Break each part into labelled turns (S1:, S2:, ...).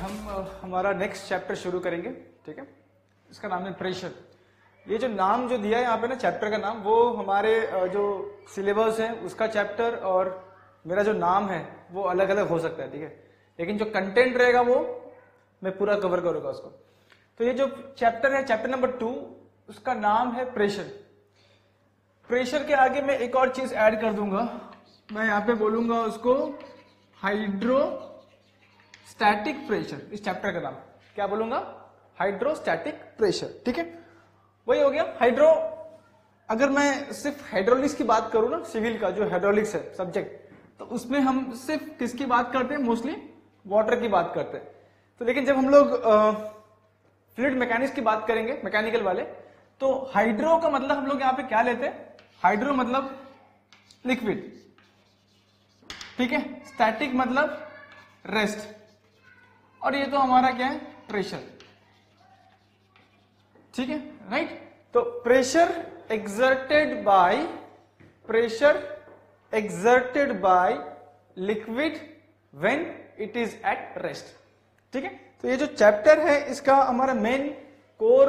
S1: हम हमारा next chapter शुरू करेंगे। ठीक है, इसका नाम है प्रेशर। ये जो नाम जो दिया है यहाँ पे ना चैप्टर का नाम, वो हमारे जो सिलेबस है उसका चैप्टर और मेरा जो नाम है वो अलग अलग हो सकता है। ठीक है, लेकिन जो कंटेंट रहेगा वो मैं पूरा कवर करूंगा उसको। तो ये जो चैप्टर है, चैप्टर नंबर 2, उसका नाम है प्रेशर। प्रेशर के आगे मैं एक और चीज ऐड कर दूंगा, मैं यहाँ पे बोलूंगा उसको हाइड्रोस्टैटिक प्रेशर। इस चैप्टर का नाम क्या बोलूंगा? Hydrostatic pressure. ठीक है, वही हो गया हाइड्रो। अगर मैं सिर्फ हाइड्रोलिक्स की बात करूं ना, सिविल का जो हाइड्रोलिक्स है सब्जेक्ट, तो उसमें हम सिर्फ किसकी बात करते हैं? मोस्टली वाटर की बात करते हैं। तो लेकिन जब हम लोग फ्लूइड मैकेनिक्स की बात करेंगे, मैकेनिकल वाले, तो हाइड्रो का मतलब हम लोग यहाँ पे क्या लेते हैं? हाइड्रो मतलब लिक्विड। ठीक है, स्टैटिक मतलब रेस्ट, और ये तो हमारा क्या है? प्रेशर। ठीक है, राइट। तो pressure exerted by liquid when it is at rest. ठीक है, तो ये जो चैप्टर है इसका हमारा मेन कोर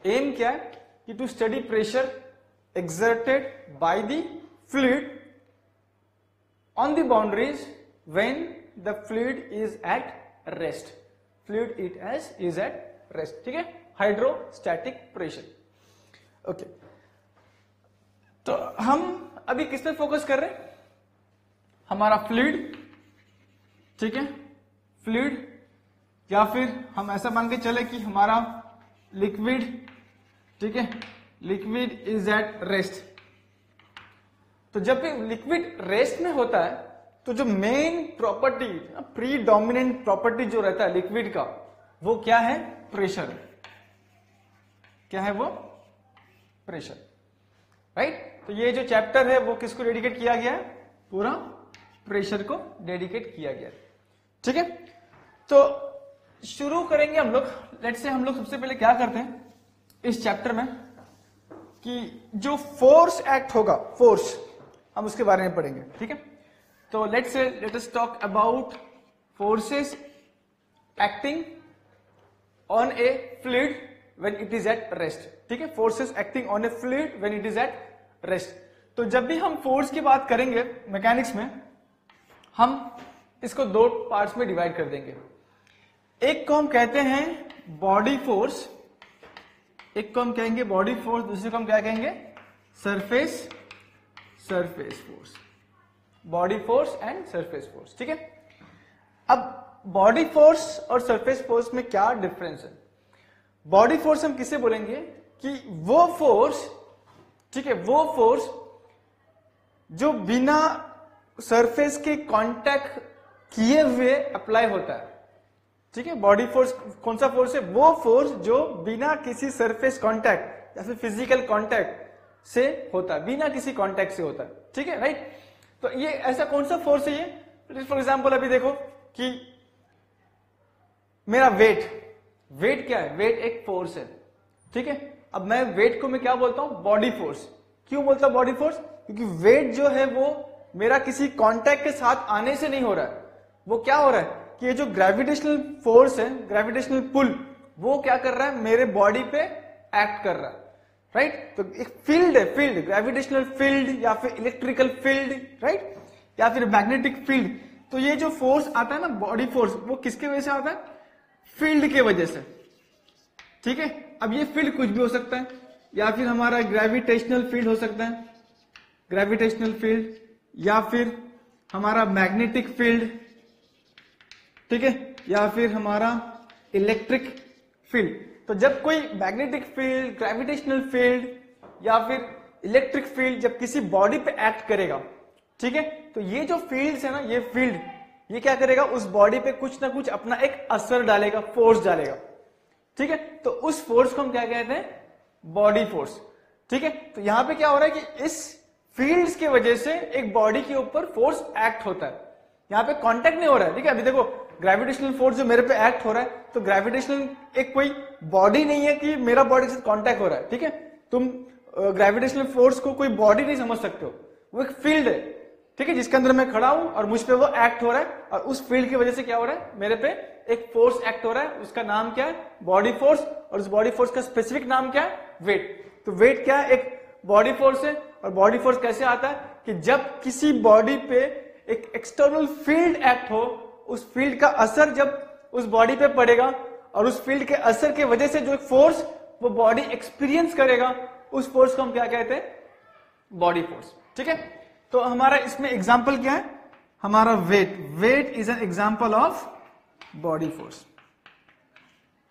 S1: एम क्या है कि to study pressure exerted by the fluid on the boundaries when the fluid is at rest. Fluid is at rest. ठीक है, हाइड्रोस्टैटिक प्रेशर। ओके, तो हम अभी किस पे फोकस कर रहे हैं? हमारा फ्लूइड। ठीक है, फ्लूइड, या फिर हम ऐसा मान के चले कि हमारा लिक्विड। ठीक है, लिक्विड इज एट रेस्ट। तो जब भी लिक्विड रेस्ट में होता है तो जो मेन प्रॉपर्टी, प्रीडोमिनेंट प्रॉपर्टी जो रहता है लिक्विड का, वो क्या है? प्रेशर। क्या है वो? Pressure, right. तो ये जो चैप्टर है वो किसको डेडिकेट किया गया है? पूरा प्रेशर को डेडिकेट किया गया है। ठीक है, तो शुरू करेंगे हम लोग। लेट्स से हम लोग सबसे पहले क्या करते हैं इस चैप्टर में कि जो फोर्स एक्ट होगा, फोर्स, हम उसके बारे में पढ़ेंगे। ठीक है, तो let us talk about forces acting on A fluid when it is at rest. ठीक है, forces acting on A fluid when it is at rest. तो जब भी हम फोर्स की बात करेंगे मैकेनिक्स में, हम इसको दो पार्ट्स में डिवाइड कर देंगे। एक को हम कहते हैं बॉडी फोर्स, एक को हम कहेंगे बॉडी फोर्स, दूसरे को हम क्या कहेंगे? Surface force. Body force and surface force. ठीक है, अब बॉडी फोर्स और सरफेस फोर्स में क्या डिफरेंस है? बॉडी फोर्स हम किसे बोलेंगे कि वो फोर्स, ठीक है, वो फोर्स जो बिना सरफेस के कांटेक्ट किए हुए अप्लाई होता है। ठीक है, बॉडी फोर्स कौन सा फोर्स है? वो फोर्स जो बिना किसी सरफेस कांटेक्ट या फिर फिजिकल कांटेक्ट से होता है, बिना किसी कांटेक्ट से होता है। ठीक है, राइट। तो ये ऐसा कौन सा फोर्स है ये? फॉर एग्जांपल अभी देखो कि मेरा वेट क्या है? वेट एक फोर्स है। ठीक है, अब मैं वेट को मैं क्या बोलता हूं? Body force. क्यों बोलता हूं बॉडी फोर्स? क्योंकि वेट जो है वो मेरा किसी कांटेक्ट के साथ आने से नहीं हो रहा है। वो क्या हो रहा है कि ये जो ग्रेविटेशनल फोर्स है, ग्रेविटेशनल पुल, वो क्या कर रहा है? मेरे बॉडी पे एक्ट कर रहा है, राइट। तो एक फील्ड है, फील्ड, ग्रेविटेशनल फील्ड या फिर इलेक्ट्रिकल फील्ड, राइट, या फिर मैग्नेटिक फील्ड। तो ये जो फोर्स आता है ना, बॉडी फोर्स, वो किसके वजह से आता है? फील्ड के वजह से। ठीक है, अब ये फील्ड कुछ भी हो सकता है, या फिर हमारा ग्रेविटेशनल फील्ड हो सकता है, ग्रेविटेशनल फील्ड, या फिर हमारा मैग्नेटिक फील्ड, ठीक है, या फिर हमारा इलेक्ट्रिक फील्ड। तो जब कोई मैग्नेटिक फील्ड, ग्रेविटेशनल फील्ड या फिर इलेक्ट्रिक फील्ड जब किसी बॉडी पे एक्ट करेगा, ठीक है, तो ये जो फील्ड्स है ना, ये फील्ड, ये क्या करेगा? उस बॉडी पे कुछ ना कुछ अपना एक असर डालेगा, फोर्स डालेगा। ठीक है, तो उस फोर्स को हम क्या कहते हैं? Body force. ठीक है, तो यहां पे क्या हो रहा है कि इस फील्ड्स की वजह से एक बॉडी के ऊपर फोर्स एक्ट होता है। यहां पे कांटेक्ट नहीं हो रहा है। ठीक है, अभी देखो ग्रेविटेशनल फोर्स जो मेरे पे एक्ट हो रहा है, तो ग्रेविटेशनल एक कोई बॉडी नहीं है कि मेरा बॉडी से कांटेक्ट हो रहा है। ठीक है, तुम ग्रेविटेशनल फोर्स को कोई बॉडी नहीं समझ सकते हो, वो एक फील्ड है। ठीक है, जिसके अंदर मैं खड़ा हूं और मुझ पे वो एक्ट हो रहा है, और उस फील्ड की वजह से क्या हो रहा है, मेरे पे एक फोर्स एक्ट हो रहा है, उसका नाम क्या है, बॉडी फोर्स, और उस बॉडी फोर्स का स्पेसिफिक नाम क्या है, वेट। तो वेट क्या है, एक बॉडी फोर्स है, और बॉडी फोर्स कैसे आता है कि जब किसी बॉडी पे एक एक्सटर्नल फील्ड एक्ट हो, उस फील्ड का असर जब उस बॉडी पे पड़ेगा, और उस फील्ड के असर की वजह से जो फोर्स वो बॉडी एक्सपीरियंस करेगा, उस फोर्स को हम क्या कहते हैं, बॉडी फोर्स। ठीक है, तो हमारा इसमें एग्जांपल क्या है, हमारा weight, weight is an example of body force.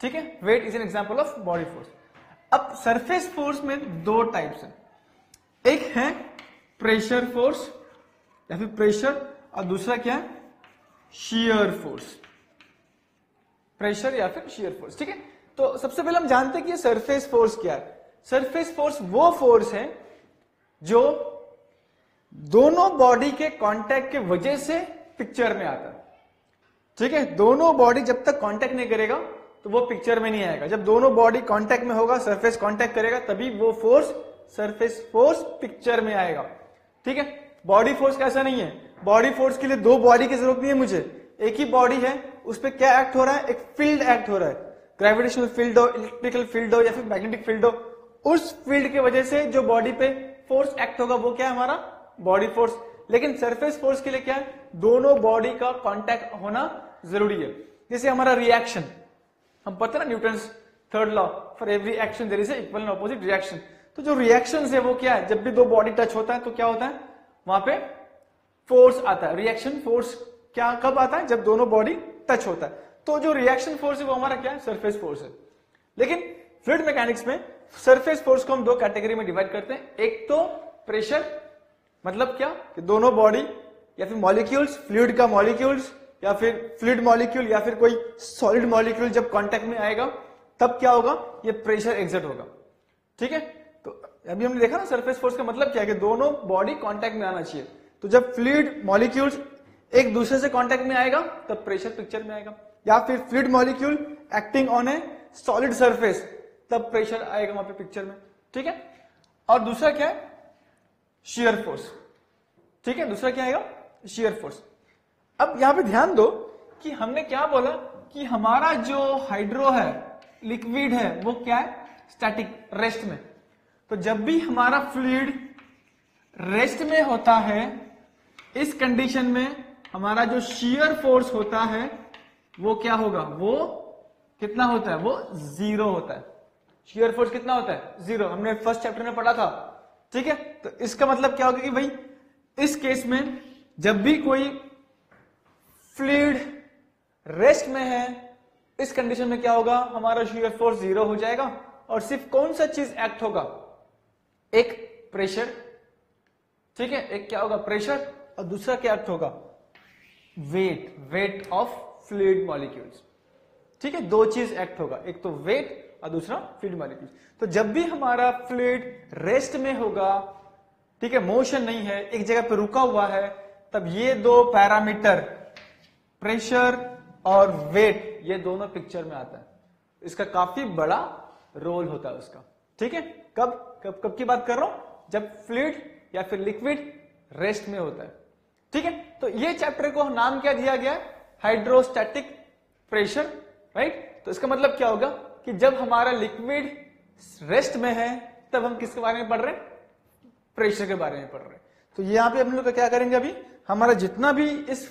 S1: ठीक है, weight is an example of body force. अब सरफेस फोर्स में दो टाइप्स हैं, एक है प्रेशर फोर्स या फिर प्रेशर, और दूसरा क्या है, शियर फोर्स, प्रेशर या फिर शियर फोर्स। ठीक है, तो सबसे पहले हम जानते हैं कि सरफेस फोर्स क्या है। सरफेस फोर्स वो फोर्स है जो दोनों बॉडी के कांटेक्ट के वजह से पिक्चर में आता है। ठीक है, दोनों बॉडी जब तक कांटेक्ट नहीं करेगा तो वो पिक्चर में नहीं आएगा, जब दोनों बॉडी कांटेक्ट में होगा, सरफेस कांटेक्ट करेगा, तभी वो फोर्स, सरफेस फोर्स पिक्चर में आएगा। ठीक है, बॉडी फोर्स कैसा नहीं है, बॉडी फोर्स के लिए दो बॉडी की जरूरत नहीं है मुझे, एक ही बॉडी है, उस पर क्या एक्ट हो रहा है, एक फील्ड एक्ट हो रहा है, ग्रेविटेशनल फील्ड हो, इलेक्ट्रिकल फील्ड हो या फिर मैग्नेटिक फील्ड हो, उस फील्ड की वजह से जो बॉडी पे फोर्स एक्ट होगा वो क्या है, हमारा बॉडी फोर्स। लेकिन सरफेस फोर्स के लिए क्या है, दोनों बॉडी का कांटेक्ट होना जरूरी है। जैसे हमारा रिएक्शन, हम पता ना Newton's third law, for every action there is a equal and opposite reaction. तो जो रिएक्शन है वो क्या है, जब भी दो बॉडी टच होता है तो क्या होता है, वहां पे फोर्स आता है। रिएक्शन फोर्स क्या कब आता है, जब दोनों बॉडी टच होता है। तो जो रिएक्शन फोर्स है वो हमारा क्या है, सरफेस फोर्स है। लेकिन फ्लूइड मैकेनिक्स में सरफेस फोर्स को हम दो कैटेगरी में डिवाइड करते हैं, एक तो प्रेशर, मतलब क्या कि दोनों बॉडी या फिर मॉलिक्यूल्स, फ्लूइड का मॉलिक्यूल्स या फिर फ्लूइड मॉलिक्यूल या फिर कोई सॉलिड मॉलिक्यूल जब कांटेक्ट में आएगा तब क्या होगा, ये प्रेशर एग्जर्ट होगा। ठीक है, तो अभी हमने देखा ना सरफेस फोर्स का मतलब क्या है कि दोनों बॉडी कांटेक्ट में आना चाहिए। तो जब फ्लूइड मॉलिक्यूल्स एक दूसरे से कांटेक्ट में आएगा तब प्रेशर पिक्चर में आएगा, या फिर fluid molecule acting on A solid surface तब प्रेशर आएगा वहां पे पिक्चर में। ठीक है, और दूसरा क्या है, शियर फोर्स। ठीक है, दूसरा क्या आएगा, शियर फोर्स। अब यहां पे ध्यान दो कि हमने क्या बोला कि हमारा जो हाइड्रो है, लिक्विड है, वो क्या है, स्टैटिक, रेस्ट में। तो जब भी हमारा फ्लूइड रेस्ट में होता है, इस कंडीशन में हमारा जो शियर फोर्स होता है वो क्या होगा, वो कितना होता है, वो जीरो होता है। शियर फोर्स कितना होता है, जीरो, हमने फर्स्ट चैप्टर में पढ़ा था। ठीक है, तो इसका मतलब क्या होगा कि भाई इस केस में जब भी कोई फ्लूइड रेस्ट में है, इस कंडीशन में क्या होगा, हमारा शियर फोर्स जीरो हो जाएगा, और सिर्फ कौन सा चीज एक्ट होगा, एक प्रेशर। ठीक है, एक क्या होगा, प्रेशर, और दूसरा क्या एक्ट होगा, weight, weight of fluid molecules. ठीक है, दो चीज एक्ट होगा, एक तो वेट और दूसरा फ्लूइड मॉलिक्यूल्स। तो जब भी हमारा फ्लूइड रेस्ट में होगा, ठीक है, मोशन नहीं है, एक जगह पे रुका हुआ है, तब ये दो पैरामीटर, प्रेशर और वेट, ये दोनों पिक्चर में आता है। इसका काफी बड़ा रोल होता है उसका। ठीक है, कब कब कब की बात कर रहा हूं, जब फ्लूइड या फिर लिक्विड रेस्ट में होता है। ठीक है, तो ये चैप्टर को नाम क्या दिया गया, हाइड्रोस्टैटिक प्रेशर, राइट। तो इसका मतलब क्या होगा कि जब हमारा लिक्विड रेस्ट में है तब हम किसके बारे में पढ़ रहे हैं, प्रेशर के बारे में पढ़ रहे हैं। तो यहां पे हम लोग क्या करेंगे, अभी हमारा जितना भी इस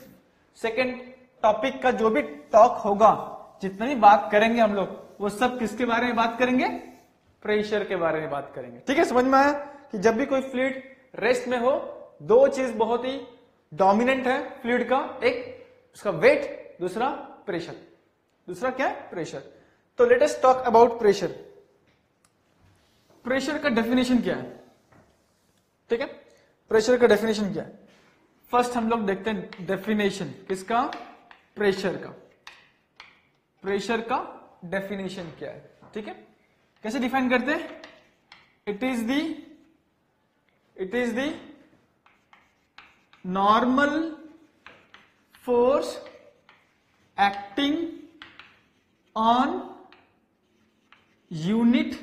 S1: सेकेंड टॉपिक का जो भी टॉक होगा, जितना भी बात करेंगे हम लोग, वो सब किसके बारे में बात करेंगे, प्रेशर के बारे में बात करेंगे। ठीक है, समझ में आया कि जब भी कोई फ्लूइड रेस्ट में हो, दो चीज बहुत ही डोमिनेंट है फ्लूइड का, एक उसका वेट, दूसरा प्रेशर। दूसरा क्या है, प्रेशर। तो let us talk about pressure. Pressure का डेफिनेशन क्या है, ठीक है, प्रेशर का डेफिनेशन क्या है। फर्स्ट हम लोग देखते हैं डेफिनेशन किसका, प्रेशर का। प्रेशर का डेफिनेशन क्या है, ठीक है, कैसे डिफाइन करते हैं, it is the normal force acting on unit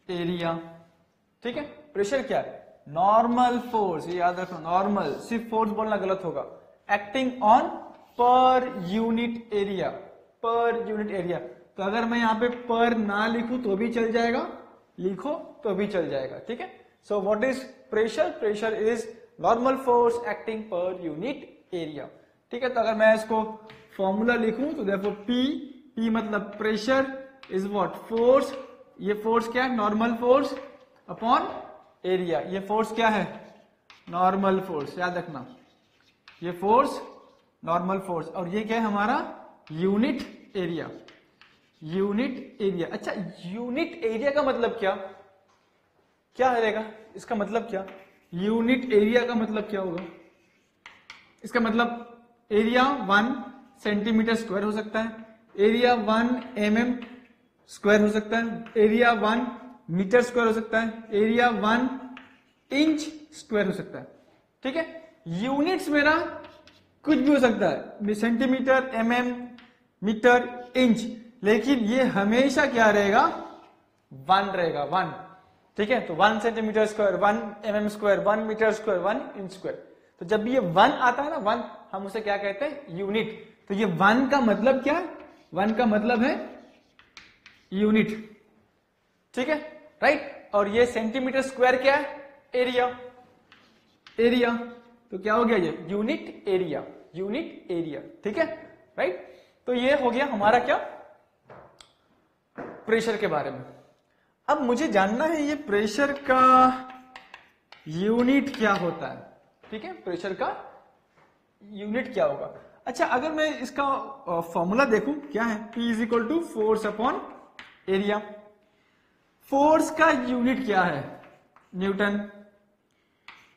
S1: area. ठीक है, प्रेशर क्या है, नॉर्मल फोर्स, ये याद रखो, नॉर्मल, सिर्फ फोर्स बोलना गलत होगा, acting on per unit area, per unit area. तो अगर मैं यहाँ पे पर ना लिखूं तो भी चल जाएगा, लिखो तो भी चल जाएगा, ठीक है। So what is pressure? Pressure is normal force acting per unit area, ठीक है। तो अगर मैं इसको फॉर्मूला लिखूं तो देखो P मतलब प्रेशर इज व्हाट? फोर्स। ये फोर्स क्या है? Normal force upon area. ये फोर्स क्या है? नॉर्मल फोर्स, याद रखना, ये फोर्स नॉर्मल फोर्स, और ये क्या है हमारा? Unit area, unit area. अच्छा, यूनिट एरिया का मतलब क्या क्या रहेगा? इसका मतलब क्या? यूनिट एरिया का मतलब क्या होगा? इसका मतलब एरिया 1 सेंटीमीटर स्क्वायर हो सकता है, एरिया 1 mm स्क्वायर हो सकता है, एरिया 1 मीटर स्क्वायर हो सकता है, एरिया 1 इंच स्क्वायर हो सकता है, ठीक है। यूनिट्स मेरा कुछ भी हो सकता है, सेंटीमीटर, mm, मीटर, इंच, लेकिन ये हमेशा क्या रहेगा? 1 रहेगा, 1, ठीक है। तो 1 सेंटीमीटर स्क्वायर, 1 mm स्क्वायर, 1 मीटर स्क्वायर, 1 इंच स्क्वायर। तो जब भी ये 1 आता है ना, 1, हम उसे क्या कहते हैं? यूनिट। तो ये 1 का मतलब क्या है? 1 का मतलब है यूनिट, ठीक है, राइट। और ये सेंटीमीटर स्क्वायर क्या है? Area, area. तो क्या हो गया? ये यूनिट एरिया, यूनिट एरिया, ठीक है, राइट। तो ये हो गया हमारा क्या? प्रेशर के बारे में। अब मुझे जानना है ये प्रेशर का यूनिट क्या होता है, ठीक है, प्रेशर का यूनिट क्या होगा। अच्छा, अगर मैं इसका फॉर्मूला देखूं, क्या है? P is equal to force upon area. Force का यूनिट क्या है? न्यूटन।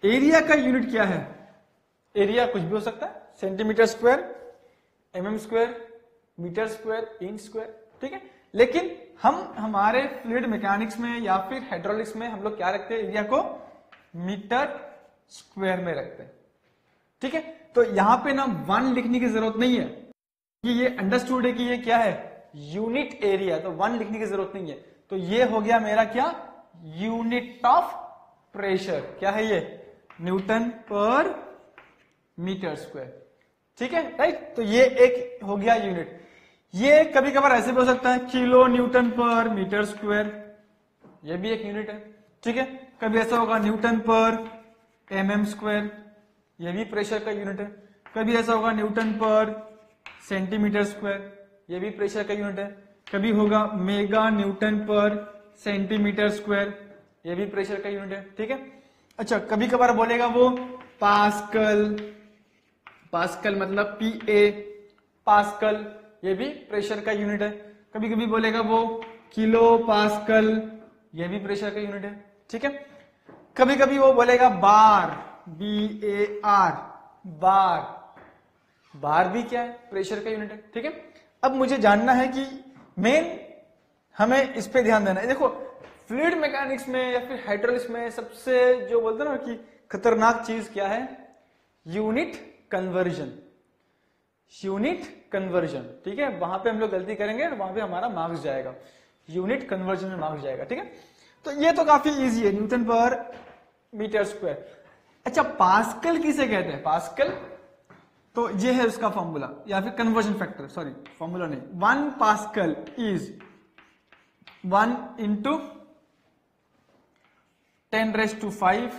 S1: एरिया का यूनिट क्या है? एरिया कुछ भी हो सकता है, centimetre square, mm square, metre square, inch square, ठीक है। लेकिन हम हमारे फ्लूइड मैकेनिक्स में या फिर हाइड्रोलिक्स में हम लोग क्या रखते हैं? एरिया को मीटर स्क्वायर में रखते हैं, ठीक है। तो यहां पे ना 1 लिखने की जरूरत नहीं है, कि ये अंडरस्टूड है कि ये क्या है? यूनिट एरिया, तो 1 लिखने की जरूरत नहीं है। तो ये हो गया मेरा क्या? Unit of pressure. क्या है ये? न्यूटन पर मीटर स्क्वायर, ठीक है, राइट। तो ये एक हो गया यूनिट। ये कभी कभार ऐसे भी हो सकता है, kilo Newton per metre square, ये भी एक यूनिट है, ठीक है। कभी ऐसा होगा न्यूटन पर mm स्क्वायर, ये भी प्रेशर का यूनिट है। कभी ऐसा होगा न्यूटन पर सेंटीमीटर स्क्वायर, ये भी प्रेशर का यूनिट है। कभी होगा मेगा न्यूटन पर सेंटीमीटर स्क्वायर, ये भी प्रेशर का यूनिट है, ठीक है। अच्छा, कभी कभार बोलेगा वो पास्कल, पास्कल मतलब PA, पास्कल, ये भी प्रेशर का यूनिट है। कभी कभी बोलेगा वो किलो पास्कल, ये भी प्रेशर का यूनिट है, ठीक है। कभी कभी वो बोलेगा बार, BAR, बार, बार भी क्या है? प्रेशर का यूनिट है, ठीक है। अब मुझे जानना है कि मेन हमें इस पे ध्यान देना है। देखो, फ्लूइड मैकेनिक्स में या फिर हाइड्रोलिक्स में सबसे जो बोलते हैं ना कि खतरनाक चीज क्या है? यूनिट कन्वर्जन, यूनिट कन्वर्जन, ठीक है। वहां पे हम लोग गलती करेंगे और वहां पे हमारा मार्क्स जाएगा, यूनिट कन्वर्जन में मार्क्स जाएगा, ठीक है। तो ये तो काफी इजी है, न्यूटन पर मीटर स्क्वायर। अच्छा, पास्कल किसे कहते हैं? पास्कल, तो ये है उसका फॉर्मूला या फिर कन्वर्जन फैक्टर, सॉरी फॉर्मूला नहीं, 1 पास्कल इज 1 इंटू 10⁵,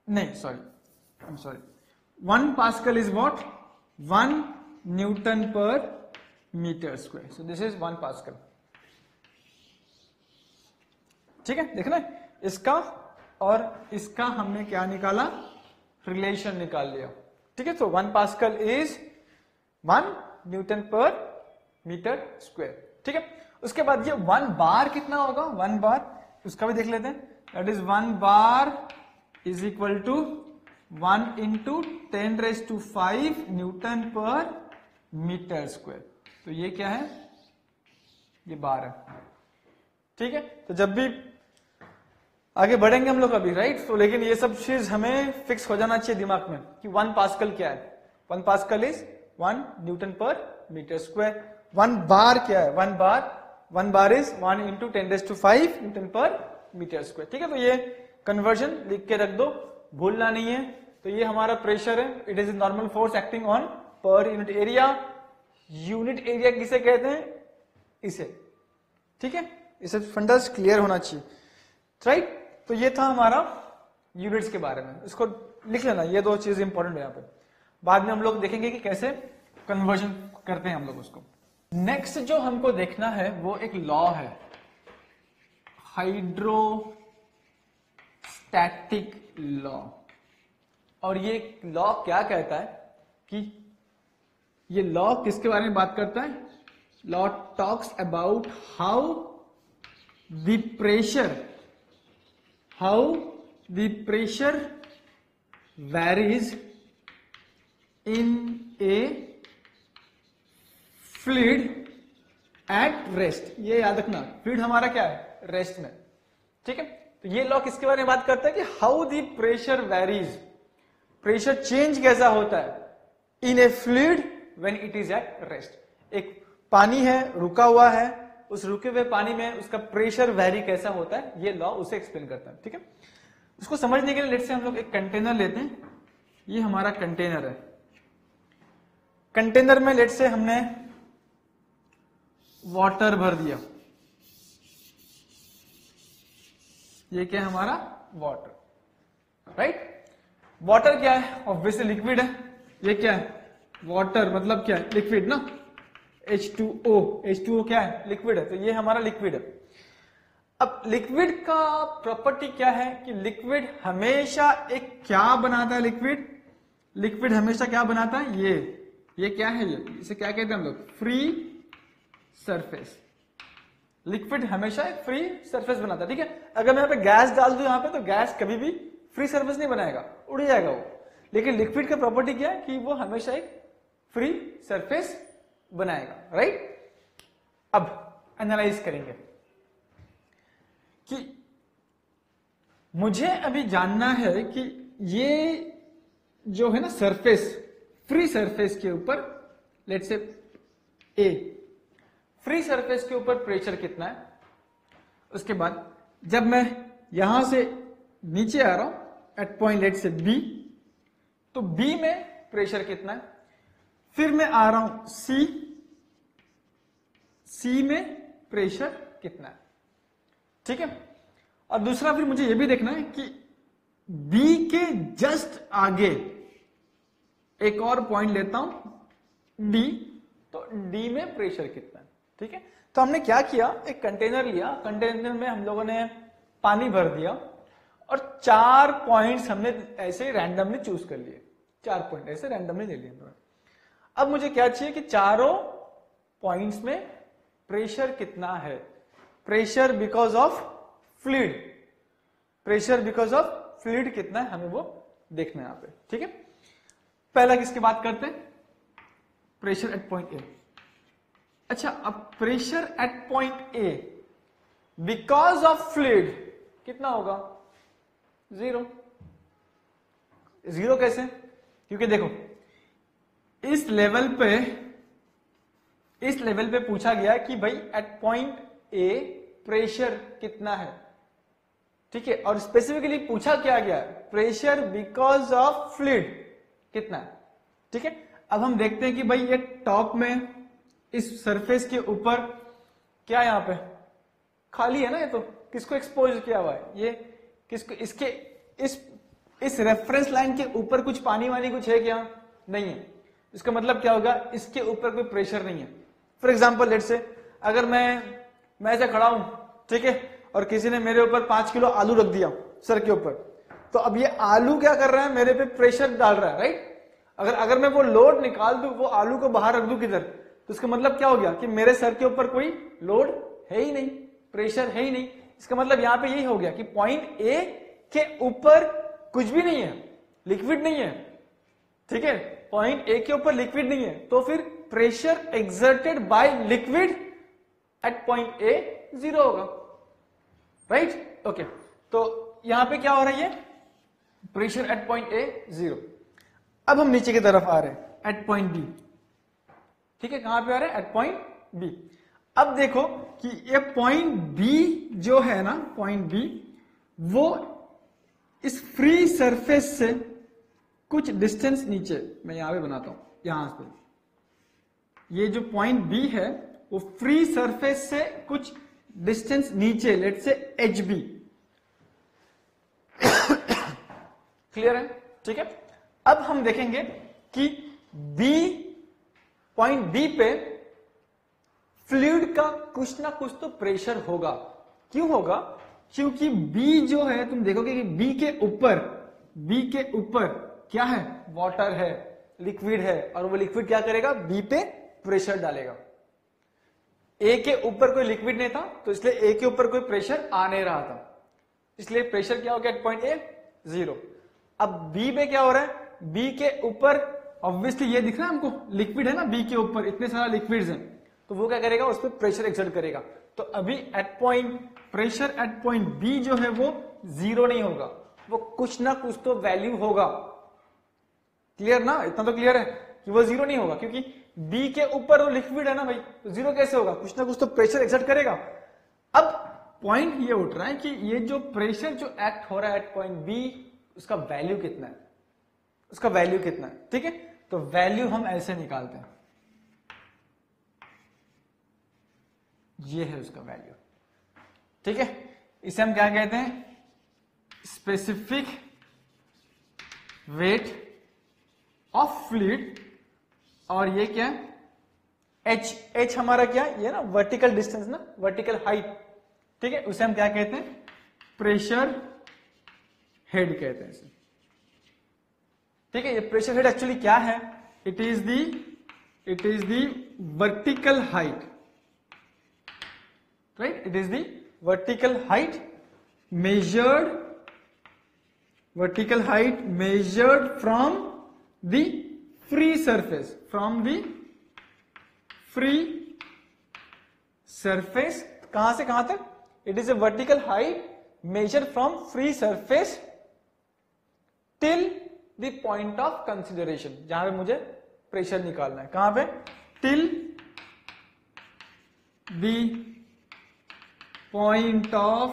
S1: नहीं sorry, I am sorry, 1 pascal is what? 1 newton per metre square. So this is 1 pascal, ठीक है। देखना इसका और इसका हमने क्या निकाला? रिलेशन निकाल लिया, ठीक है। तो 1 pascal is 1 newton per metre square, ठीक है। उसके बाद ये 1 बार कितना होगा? 1 बार, उसका भी देख लेते हैं। That is 1 bar is equal to 1 into 10⁵ newton per metre square. तो ये क्या है? ये बार है, ठीक है। तो जब भी आगे बढ़ेंगे हम लोग अभी, राइट, तो लेकिन ये सब चीज हमें फिक्स हो जाना चाहिए दिमाग में कि 1 पास्कल क्या है। 1 pascal is 1 newton per metre square. 1 बार क्या है? 1 bar is 1 into 10⁵ newton per metre square. ठीक है, तो ये कन्वर्जन लिख के रख दो, भूलना नहीं है। तो ये हमारा प्रेशर है, it is normal force acting on per unit area. Unit area किसे कहते हैं? इसे। ठीक है, इसे फंडास क्लियर होना चाहिए, राइट। तो ये था हमारा यूनिट्स के बारे में, इसको लिख लेना, ये दो चीज इंपॉर्टेंट है यहाँ पे। बाद में हम लोग देखेंगे कि कैसे कन्वर्जन करते हैं हम लोग उसको। नेक्स्ट जो हमको देखना है वो एक लॉ है, हाइड्रोस्टैटिक लॉ। और ये लॉ क्या कहता है कि ये लॉ किसके बारे में बात करता है? Law talks about how the pressure varies in a fluid at rest. ये याद रखना, फ्लूइड हमारा क्या है? रेस्ट में। ठीक है, तो ये लॉ किसके बारे में बात करता है कि how the pressure varies, pressure change कैसा होता है in a fluid when it is at rest. एक पानी है, रुका हुआ है, उस रुके हुए पानी में उसका प्रेशर वैरी कैसा होता है, ये लॉ उसे एक्सप्लेन करता है। ठीक है, उसको समझने के लिए लेट्स से हम लोग एक कंटेनर लेते हैं। ये हमारा कंटेनर है, कंटेनर में लेट्स से हमने वाटर भर दिया। ये क्या है? हमारा वाटर, राइट। वाटर क्या है? ऑब्वियसली लिक्विड है। ये क्या है? वाटर मतलब क्या है? लिक्विड ना, H2O। H2O क्या है? लिक्विड है। तो ये हमारा लिक्विड है। अब लिक्विड का प्रॉपर्टी क्या है कि लिक्विड हमेशा एक क्या बनाता है? लिक्विड हमेशा क्या बनाता है? ये क्या है? ये इसे क्या कहते हैं हम लोग? Free surface. लिक्विड हमेशा एक फ्री सरफेस बनाता है। ठीक है, अगर मैं यहाँ पे गैस डाल दूं यहाँ पे, तो गैस कभी भी फ्री सरफेस नहीं बनाएगा, उड़ जाएगा वो। लेकिन लिक्विड का प्रॉपर्टी क्या है कि वो हमेशा एक फ्री सरफेस बनाएगा, राइट। अब एनालाइज करेंगे कि मुझे अभी जानना है कि ये जो है ना सरफेस, फ्री सरफेस के ऊपर let's say A, free surface के ऊपर प्रेशर कितना है। उसके बाद जब मैं यहां से नीचे आ रहा हूं at point let's say b, तो बी में प्रेशर कितना है। फिर मैं आ रहा हूं सी में प्रेशर कितना है। ठीक है, और दूसरा फिर मुझे यह भी देखना है कि बी के जस्ट आगे एक और पॉइंट लेता हूं डी, तो डी में प्रेशर कितना है। ठीक है, तो हमने क्या किया, एक कंटेनर लिया, कंटेनर में हम लोगों ने पानी भर दिया और 4 पॉइंट्स हमने ऐसे रैंडमली चूज कर लिए। 4 पॉइंट ऐसे रैंडमली ले लिए। अब मुझे क्या चाहिए कि चारों पॉइंट्स में प्रेशर कितना है। Pressure because of fluid, pressure because of fluid कितना है हमें वो देखना है यहां पे। ठीक है, पहला किसकी बात करते हैं? प्रेशर एट पॉइंट ए। अच्छा, अब pressure at point A because of fluid कितना होगा? 0। 0 कैसे? क्योंकि देखो इस लेवल पे पूछा गया कि भाई एट पॉइंट ए प्रेशर कितना है। ठीक है, और स्पेसिफिकली पूछा क्या गया? प्रेशर बिकॉज ऑफ फ्लूइड कितना है। ठीक है, अब हम देखते हैं कि भाई ये टॉप में इस सरफेस के ऊपर क्या यहां पे खाली है ना, ये तो किसको एक्सपोज किया हुआ है? ये किसको? इसके इस रेफरेंस लाइन के ऊपर कुछ पानी वानी कुछ है क्या? नहीं है। इसका मतलब क्या होगा? इसके ऊपर कोई प्रेशर नहीं है। फॉर एग्जाम्पल लेट्स से अगर मैं ऐसे खड़ा हूं, ठीक है, और किसी ने मेरे ऊपर 5 किलो आलू रख दिया सर के ऊपर, तो अब ये आलू क्या कर रहा है? मेरे पे प्रेशर डाल रहा है, राइट। अगर मैं वो लोड निकाल दूं, वो आलू को बाहर रख दूं किधर, तो इसका मतलब क्या हो गया कि मेरे सर के ऊपर कोई लोड है ही नहीं, प्रेशर है ही नहीं। इसका मतलब यहां पे यही हो गया कि पॉइंट ए के ऊपर कुछ भी नहीं है, लिक्विड नहीं है। ठीक है, पॉइंट ए के ऊपर लिक्विड नहीं है, तो फिर pressure exerted by liquid at point ए 0 होगा, राइट। ओके, तो यहां पे क्या हो रहा है? ये प्रेशर एट पॉइंट ए 0। अब हम नीचे की तरफ आ रहे हैं एट पॉइंट बी। ठीक है, कहां पे आ रहे हैं? At point b. अब देखो कि ये पॉइंट बी जो है ना, पॉइंट बी वो इस फ्री सरफेस से कुछ डिस्टेंस नीचे, मैं यहां पे बनाता हूं, यहां से ये जो पॉइंट बी है वो फ्री सरफेस से कुछ डिस्टेंस नीचे, लेट से एच बी। क्लियर है? ठीक है। अब हम देखेंगे कि बी, पॉइंट बी पे फ्लूइड का कुछ ना कुछ तो प्रेशर होगा। क्यों होगा? क्योंकि बी जो है, तुम देखोगे कि बी के ऊपर क्या है? वाटर है, लिक्विड है, और वो लिक्विड क्या करेगा? बी पे प्रेशर डालेगा। ए के ऊपर कोई लिक्विड नहीं था, तो इसलिए ए के ऊपर कोई प्रेशर आ नहीं रहा था, इसलिए प्रेशर क्या हो गया एट पॉइंट ए? 0। अब बी पे क्या हो रहा है? बी के ऊपर ऑब्वियसली ये दिख रहा है हमको, लिक्विड है ना, बी के ऊपर इतने सारा लिक्विड्स हैं, तो वो क्या करेगा? उस पर प्रेशर एक्सर्ट करेगा। तो अभी at point, pressure at point b जो है वो 0 नहीं होगा, वो कुछ ना कुछ तो वैल्यू होगा। क्लियर ना? इतना तो क्लियर है कि वो 0 नहीं होगा, क्योंकि बी के ऊपर वो लिक्विड है ना भाई, तो 0 कैसे होगा? कुछ ना कुछ तो प्रेशर एक्सर्ट करेगा। अब पॉइंट ये उठ रहा है कि ये जो प्रेशर जो एक्ट हो रहा है एट पॉइंट बी, उसका वैल्यू कितना है? उसका वैल्यू कितना है? ठीक है, तो वैल्यू हम ऐसे निकालते हैं, ये है उसका वैल्यू। ठीक है, इसे हम क्या कहते हैं? Specific weight of fluid. और ये क्या है? एच हमारा क्या? ये ना वर्टिकल डिस्टेंस ना, वर्टिकल हाइट। ठीक है, उसे हम क्या कहते हैं? प्रेशर हेड कहते हैं इसे। ठीक है, ये प्रेशर हेड एक्चुअली क्या है? It is the vertical height, right? It is the vertical height measured from the free surface, कहां से कहां तक? It is a vertical height measured from free surface till the point of consideration, जहां पे मुझे pressure निकालना है। कहां पे? till the point of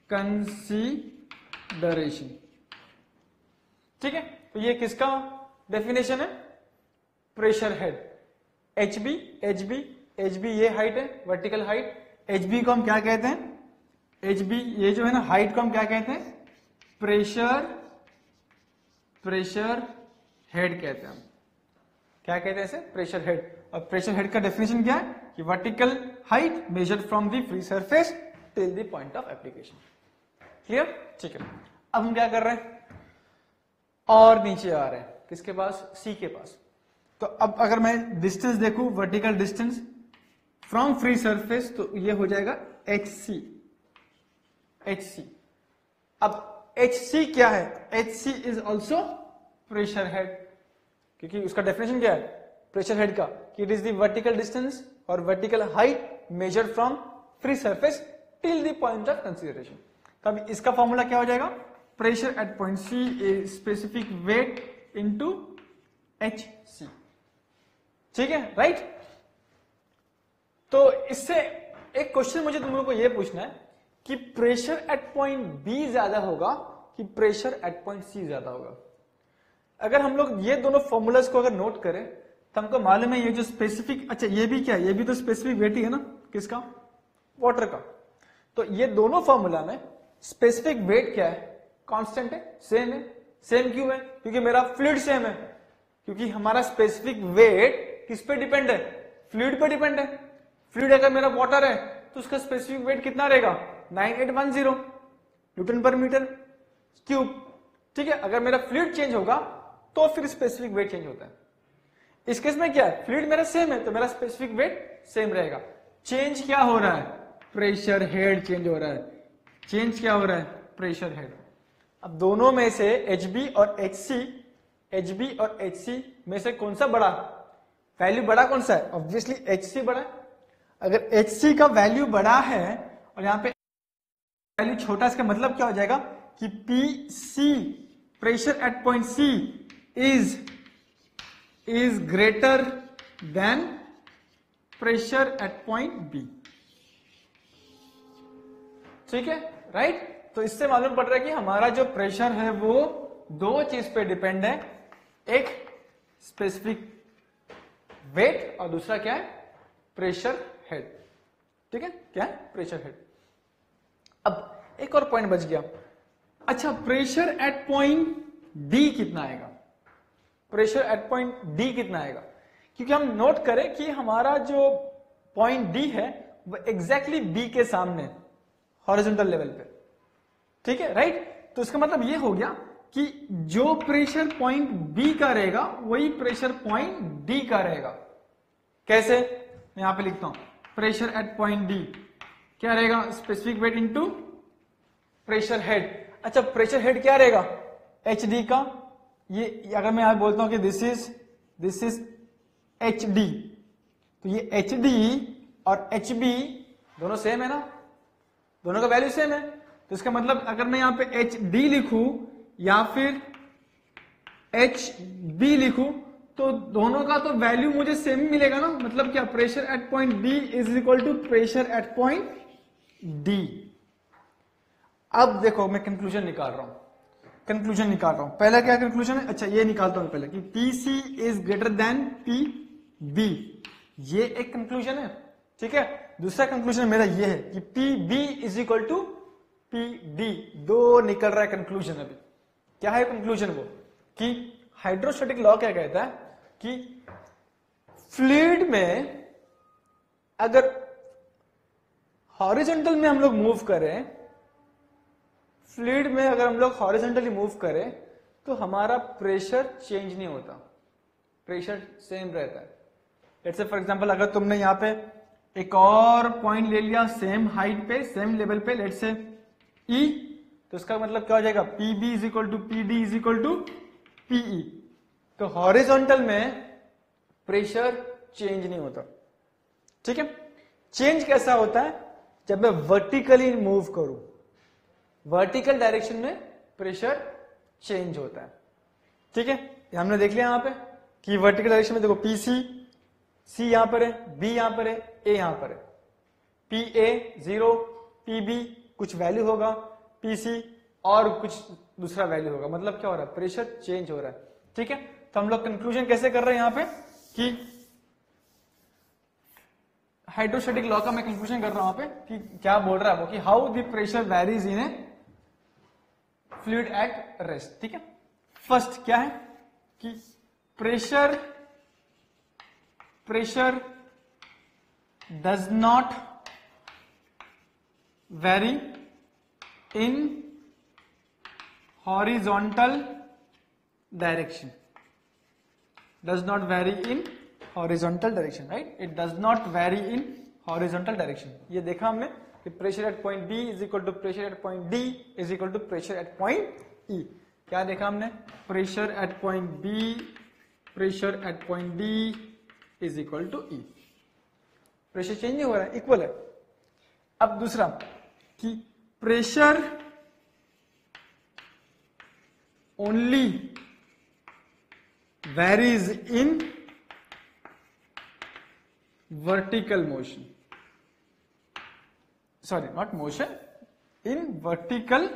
S1: consideration। ठीक है, तो ये किसका डेफिनेशन है? Pressure head. एचबी ये हाइट है, वर्टिकल हाइट। एचबी को हम क्या कहते हैं? एचबी ये जो है ना हाइट को हम क्या कहते हैं? प्रेशर हेड कहते हैं हम। क्या कहते हैं इसे? Pressure head. और प्रेशर हेड का डेफिनेशन क्या है? कि vertical height measured from the free surface till the point of application. Clear? ठीक है, अब हम क्या कर रहे हैं? और नीचे आ रहे हैं, किसके पास? सी के पास। तो अब अगर मैं डिस्टेंस देखूं, vertical distance from free surface, तो ये हो जाएगा HC। अब HC क्या है? HC is also pressure head, क्योंकि उसका डेफिनेशन क्या है प्रेशर हेड का? कि it is the vertical distance और vertical height measured from free surface till the point of consideration. तब इसका फॉर्मूला क्या हो जाएगा? Pressure at point C is specific weight into HC। ठीक है, राइट? तो इससे एक क्वेश्चन मुझे तुम लोगों को यह पूछना है कि प्रेशर एट पॉइंट B ज्यादा होगा कि प्रेशर एट पॉइंट C ज्यादा होगा? अगर हम लोग ये दोनों फॉर्मूलाज को अगर नोट करें तो हमको मालूम है ये जो स्पेसिफिक, अच्छा ये भी क्या है? ये भी तो स्पेसिफिक वेट ही है ना, किसका? वाटर का। तो ये दोनों फॉर्मूला में स्पेसिफिक वेट क्या है? कांस्टेंट है, सेम है। सेम क्यों है? क्योंकि मेरा फ्लूइड सेम है। क्योंकि हमारा स्पेसिफिक वेट किस पे डिपेंड है? फ्लूइड पे डिपेंड है। फ्लूइड अगर मेरा वाटर है तो उसका स्पेसिफिक वेट कितना रहेगा? 9810 न्यूटन पर मीटर क्यूब। ठीक है, अगर मेरा फ्लूइड चेंज होगा तो फिर स्पेसिफिक वेट चेंज होता है। इस केस में क्या है? फ्लूइड मेरा सेम है तो मेरा स्पेसिफिक वेट सेम रहेगा। चेंज क्या हो रहा है? प्रेशर हेड चेंज हो रहा है। चेंज क्या हो रहा है? Pressure head. अब दोनों में से HB और HC में से कौन सा बड़ा? वैल्यू बड़ा कौन सा है? ऑब्वियसली HC बड़ा है। अगर HC का वैल्यू बड़ा है और यहां पे वैल्यू छोटा, इसका मतलब क्या हो जाएगा कि PC, pressure at point C is greater than pressure at point b. ठीक है, राइट। तो इससे मालूम पड़ रहा है कि हमारा जो प्रेशर है वो दो चीज पे डिपेंड है, एक स्पेसिफिक वेट और दूसरा क्या है, प्रेशर हेड। ठीक है, क्या है, प्रेशर हेड। अब एक और पॉइंट बच गया। अच्छा, प्रेशर एट पॉइंट डी कितना आएगा, प्रेशर एट पॉइंट डी कितना आएगा, क्योंकि हम नोट करें कि हमारा जो पॉइंट डी है वो एग्जैक्टली बी के सामने हॉरिजॉन्टल लेवल पे। ठीक है, राइट। तो इसका मतलब ये हो गया कि जो प्रेशर पॉइंट बी का रहेगा वही प्रेशर पॉइंट डी का रहेगा। कैसे, मैं यहां पे लिखता हूं, प्रेशर एट पॉइंट डी क्या रहेगा, specific weight into pressure head. अच्छा, प्रेशर हेड क्या रहेगा, एच डी का। ये अगर मैं यहां बोलता हूं कि दिस इज एच डी, तो ये एच डी और एच बी दोनों सेम है ना, दोनों का वैल्यू सेम है। तो इसका मतलब अगर मैं यहां पे एच डी लिखूं या फिर एच बी लिखूं तो दोनों का तो वैल्यू मुझे सेम ही मिलेगा ना। मतलब क्या, pressure at point b is equal to pressure at point d. अब देखो मैं कंक्लूजन निकाल रहा हूं, पहला क्या कंक्लूजन है, अच्छा ये निकालता हूं पहले कि p c is greater than p b, ये एक कंक्लूजन है। ठीक है, दूसरा कंक्लूजन मेरा ये है कि p b is equal to p d. दो निकल रहा है कंक्लूजन। अभी क्या है कंक्लूजन, वो कि हाइड्रोस्टैटिक लॉ क्या कहता है कि फ्लूइड में अगर हॉरिजॉन्टल में हम लोग मूव करें, फ्लूइड में अगर हम लोग हॉरिजॉन्टली मूव करें तो हमारा प्रेशर चेंज नहीं होता, प्रेशर सेम रहता है। लेट्स से फॉर एग्जांपल अगर तुमने यहां पे एक और पॉइंट ले लिया सेम हाइट पे, सेम लेवल पे, लेट्स से E, तो इसका मतलब क्या हो जाएगा, p b is equal to p d is equal to PE. तो हॉरिजॉन्टल में प्रेशर चेंज नहीं होता। ठीक है, चेंज कैसा होता है, जब मैं वर्टिकली मूव करूं, वर्टिकल डायरेक्शन में प्रेशर चेंज होता है। ठीक है, हमने देख लिया यहां पे कि वर्टिकल डायरेक्शन में देखो पी सी यहां पर है, बी यहां पर है, ए यहां पर है, पी ए 0, पी बी कुछ वैल्यू होगा, पी सी और कुछ दूसरा वैल्यू होगा। मतलब क्या हो रहा है, प्रेशर चेंज हो रहा है। ठीक है, तो हम लोग कंक्लूजन कैसे कर रहे हैं यहां पे कि हाइड्रोस्टैटिक लॉ का मैं कंक्लूजन कर रहा हूं यहां पे कि क्या बोल रहा है वो, कि how the pressure varies in a fluid at rest. ठीक है, फर्स्ट क्या है कि pressure does not vary in horizontal direction, does not vary in horizontal direction, right? It does not vary in horizontal direction. ये देखा हमने कि pressure at point B is equal to pressure at point D is equal to pressure at point E। क्या देखा हमने, pressure at point B, pressure at point D is equal to E। Pressure change नहीं हो रहा है, equal है। अब दूसरा कि pressure only varies in vertical motion, sorry not motion, in vertical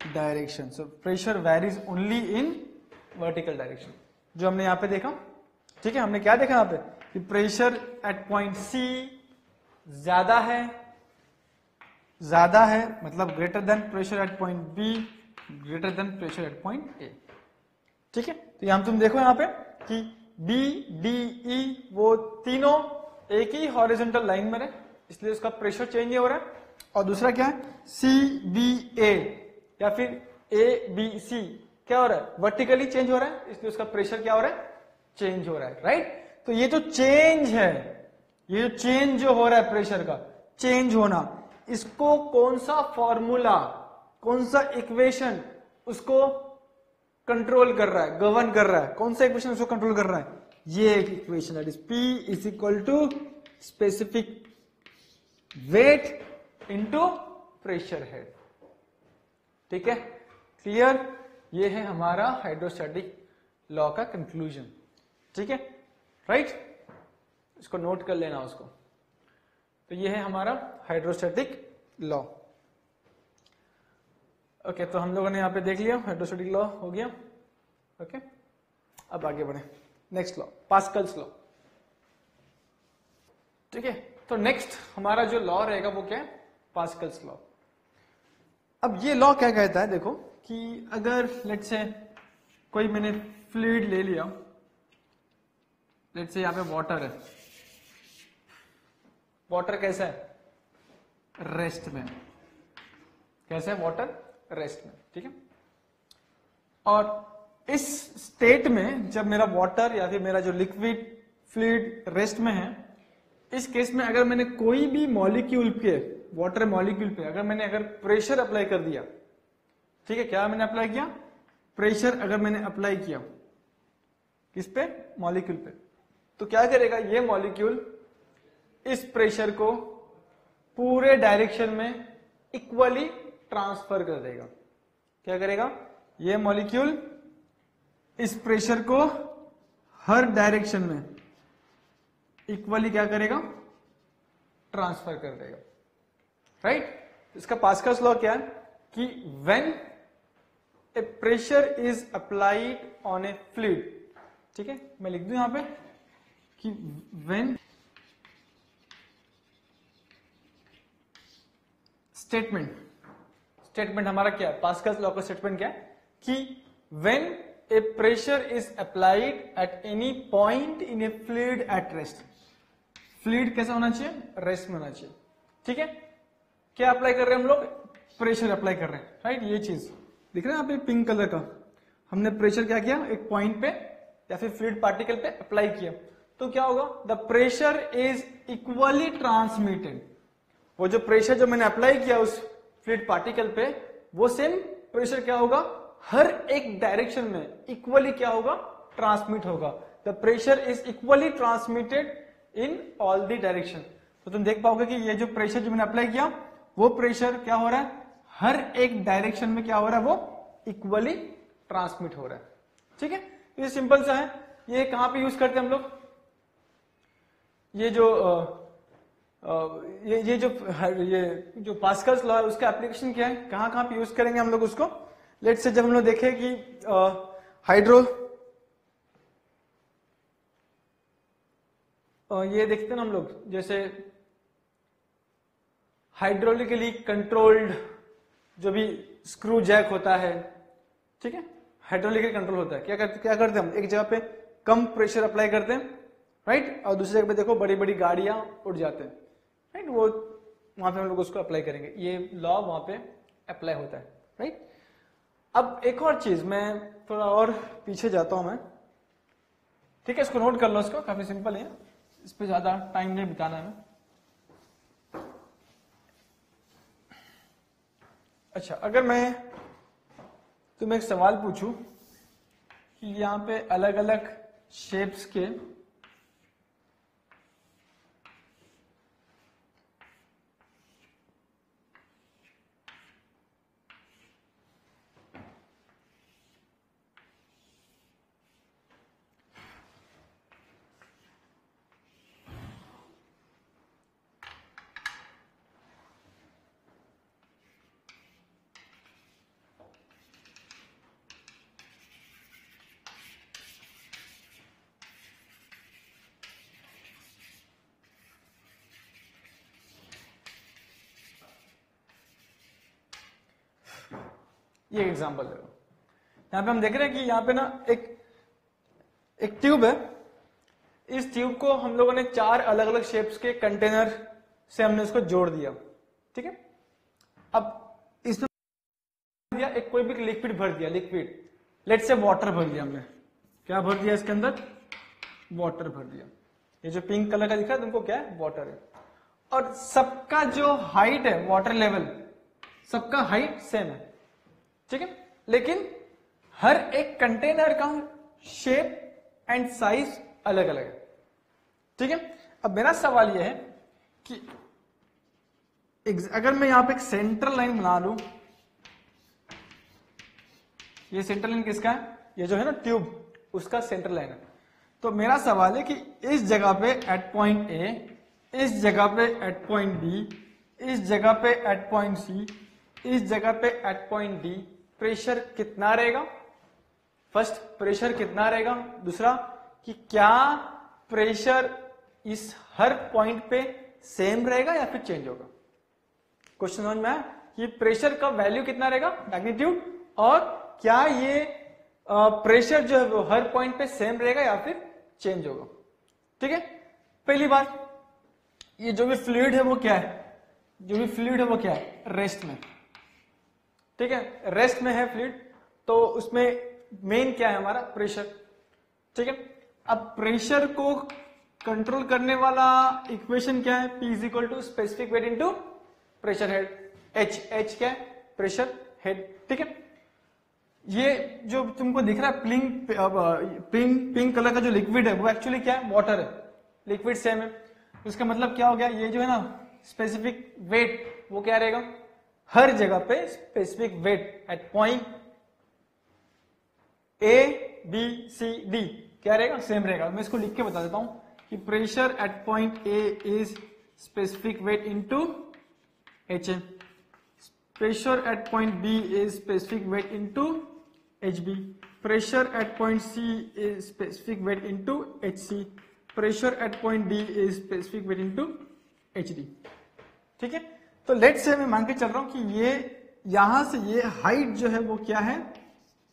S1: direction. So pressure varies only in vertical direction, जो हमने यहां पे देखा। ठीक है, हमने क्या देखा यहां पे कि प्रेशर एट पॉइंट सी ज्यादा है मतलब greater than pressure at point b, greater than pressure at point a. ठीक है, तो यहां तुम देखो यहां पे कि बी डी ई वो तीनों एक ही हॉरिजॉन्टल लाइन में है, इसलिए उसका प्रेशर चेंज नहीं हो रहा है। और दूसरा क्या है, सी बी ए या फिर ए बी सी क्या हो रहा है, वर्टिकली चेंज हो रहा है, इसलिए उसका प्रेशर क्या हो रहा है, चेंज हो रहा है। राइट, तो ये जो चेंज है, ये जो चेंज जो हो रहा है प्रेशर का चेंज होना, इसको कौन सा फॉर्मूला, कौन सा इक्वेशन उसको कंट्रोल कर रहा है, गवर्न कर रहा है, कौन सा इक्वेशन उसको कंट्रोल कर रहा है, ये एक इक्वेशन है, P is equal to specific weight into pressure head. ठीक है, क्लियर, ये है हमारा हाइड्रोस्टैटिक लॉ का कंक्लूजन। ठीक है, राइट। इसको नोट कर लेना उसको। तो ये है हमारा हाइड्रोस्टैटिक लॉ। ओके, तो हम लोगों ने यहाँ पे देख लिया हाइड्रोस्टैटिक लॉ हो गया। ओके, अब आगे बढ़े नेक्स्ट लॉ, पास्कल्स लॉ। ठीक है, तो नेक्स्ट हमारा जो लॉ रहेगा वो क्या है, पास्कल्स लॉ। अब ये लॉ क्या कहता है, देखो कि अगर लेट्स से कोई मैंने फ्लूइड ले लिया, लेट्स से यहां पे वाटर है, वाटर कैसा है, रेस्ट में, कैसा है वाटर, रेस्ट में, ठीक है। और इस स्टेट में जब मेरा वाटर या फिर मेरा जो लिक्विड फ्लूइड रेस्ट में है, इस केस में अगर मैंने कोई भी मॉलिक्यूल पे, वाटर मॉलिक्यूल पे अगर प्रेशर अप्लाई कर दिया, ठीक है, क्या मैंने अप्लाई किया, प्रेशर अगर मैंने अप्लाई किया किस पे, मॉलिक्यूल पे, तो क्या करेगा ये मॉलिक्यूल इस प्रेशर को पूरे डायरेक्शन में इक्वली ट्रांसफर कर देगा। क्या करेगा ये मॉलिक्यूल, इस प्रेशर को हर डायरेक्शन में इक्वली क्या करेगा, ट्रांसफर कर देगा, राइट। इसका पास्कल्स लॉ क्या है कि when A pressure is applied on A fluid, ठीक है, मैं लिख दूं यहां पे कि व्हेन स्टेटमेंट हमारा क्या है, पास्कल्स लॉ का स्टेटमेंट क्या है कि when A pressure is applied at any point in a fluid at rest, fluid कैसा होना चाहिए, रेस्ट में होना चाहिए, ठीक है। क्या अप्लाई कर रहे हैं हम लोग, प्रेशर अप्लाई कर रहे हैं, राइट। ये चीज दिख रहा है यहाँ पे पिंक कलर का, हमने प्रेशर क्या किया, एक पॉइंट पे या फिर फ्लूइड पार्टिकल पे अप्लाई किया, तो क्या होगा, the pressure is equally transmitted. वो जो प्रेशर जो मैंने अप्लाई किया उस फ्लूइड पार्टिकल पे, वो सेम प्रेशर क्या होगा, हर एक डायरेक्शन में इक्वली क्या होगा, ट्रांसमिट होगा। The pressure is equally transmitted in all the direction. तो तुम देख पाओगे कि ये जो प्रेशर जो मैंने अप्लाई किया, वो प्रेशर क्या हो रहा है, हर एक डायरेक्शन में क्या हो रहा है, वो इक्वली ट्रांसमिट हो रहा है, ठीक है। ये सिंपल सा है। ये कहां पे यूज करते हैं हम लोग, ये जो पास्कल्स लॉ है उसका एप्लीकेशन क्या है, कहां कहां पे यूज करेंगे हम लोग उसको। लेट्स से जब हम लोग देखें कि ये देखते हैं ना हम लोग, जैसे हाइड्रोलिकली कंट्रोल्ड जो भी स्क्रू जैक होता है, ठीक है, हाइड्रोलिकली कंट्रोल होता है। क्या करते हैं हम, एक जगह पे कम प्रेशर अप्लाई करते हैं, राइट, और दूसरी जगह पे देखो बड़ी बड़ी गाड़ियां उड़ जाते हैं, राइट, वो वहां पे हम लोग उसको अप्लाई करेंगे, ये लॉ वहां पे अप्लाई होता है, राइट। अब एक और चीज, मैं थोड़ा और पीछे जाता हूं मैं, ठीक है, इसको नोट कर लो, इसको काफी सिंपल है, इस पे ज्यादा टाइम नहीं बिताना है। अच्छा, अगर मैं तुम्हें एक सवाल पूछूं कि यहां पे अलग अलग शेप्स के ये एग्जांपल देखो, यहां पे हम देख रहे हैं कि यहां पे ना एक ट्यूब है, इस ट्यूब को हम लोगों ने 4 अलग अलग शेप्स के कंटेनर से हमने इसको जोड़ दिया, ठीक है। अब इसमें दिया एक कोई भी लिक्विड भर दिया, लिक्विड लेट्स से वाटर भर दिया हमने, क्या भर दिया इसके अंदर, वाटर भर दिया। ये जो पिंक कलर का दिख रहा है तुमको क्या है, वाटर है। और सबका जो हाइट है, वाटर लेवल, सबका हाइट सेम है, ठीक है, लेकिन हर एक कंटेनर का शेप एंड साइज अलग अलग है, ठीक है। अब मेरा सवाल यह है कि अगर मैं यहां पे एक सेंट्रल लाइन बना लूं, ये सेंट्रल लाइन किसका है, ये जो है ना ट्यूब, उसका सेंट्रल लाइन है। तो मेरा सवाल है कि इस जगह पे एट पॉइंट ए, इस जगह पे एट पॉइंट बी, इस जगह पे एट पॉइंट सी, इस जगह पे एट पॉइंट डी प्रेशर कितना रहेगा? फर्स्ट, प्रेशर कितना रहेगा? दूसरा, कि क्या प्रेशर इस हर पॉइंट पे सेम रहेगा या फिर चेंज होगा? क्वेश्चन समझ में आया कि प्रेशर का वैल्यू कितना रहेगा, मैग्नीट्यूड, और क्या ये प्रेशर जो है वो हर पॉइंट पे सेम रहेगा या फिर चेंज होगा? ठीक है, पहली बात, ये जो भी फ्लूइड है वो क्या है? जो भी फ्लूइड है वो क्या है? रेस्ट में। ठीक है, रेस्ट में है फ्लूइड, तो उसमें मेन क्या है हमारा? प्रेशर। ठीक है, अब प्रेशर को कंट्रोल करने वाला इक्वेशन क्या है? P is equal to specific weight into pressure head. H क्या है? Pressure head. ठीक है, ये जो तुमको दिख रहा है पिंक कलर का जो लिक्विड है वो एक्चुअली क्या है? वाटर है। लिक्विड सेम है, इसका मतलब क्या हो गया? ये जो है ना स्पेसिफिक वेट वो क्या रहेगा? हर जगह पे specific weight at point A, B, C, D क्या रहेगा? सेम रहेगा। मैं इसको लिख के बता देता हूं कि pressure at point A is specific weight into HA, pressure at point B is specific weight into HB, pressure at point C is specific weight into HC, pressure at point D is specific weight into HD। ठीक है, तो late से मैं मान के चल रहा हूं कि ये यहां से ये हाइट जो है वो क्या है?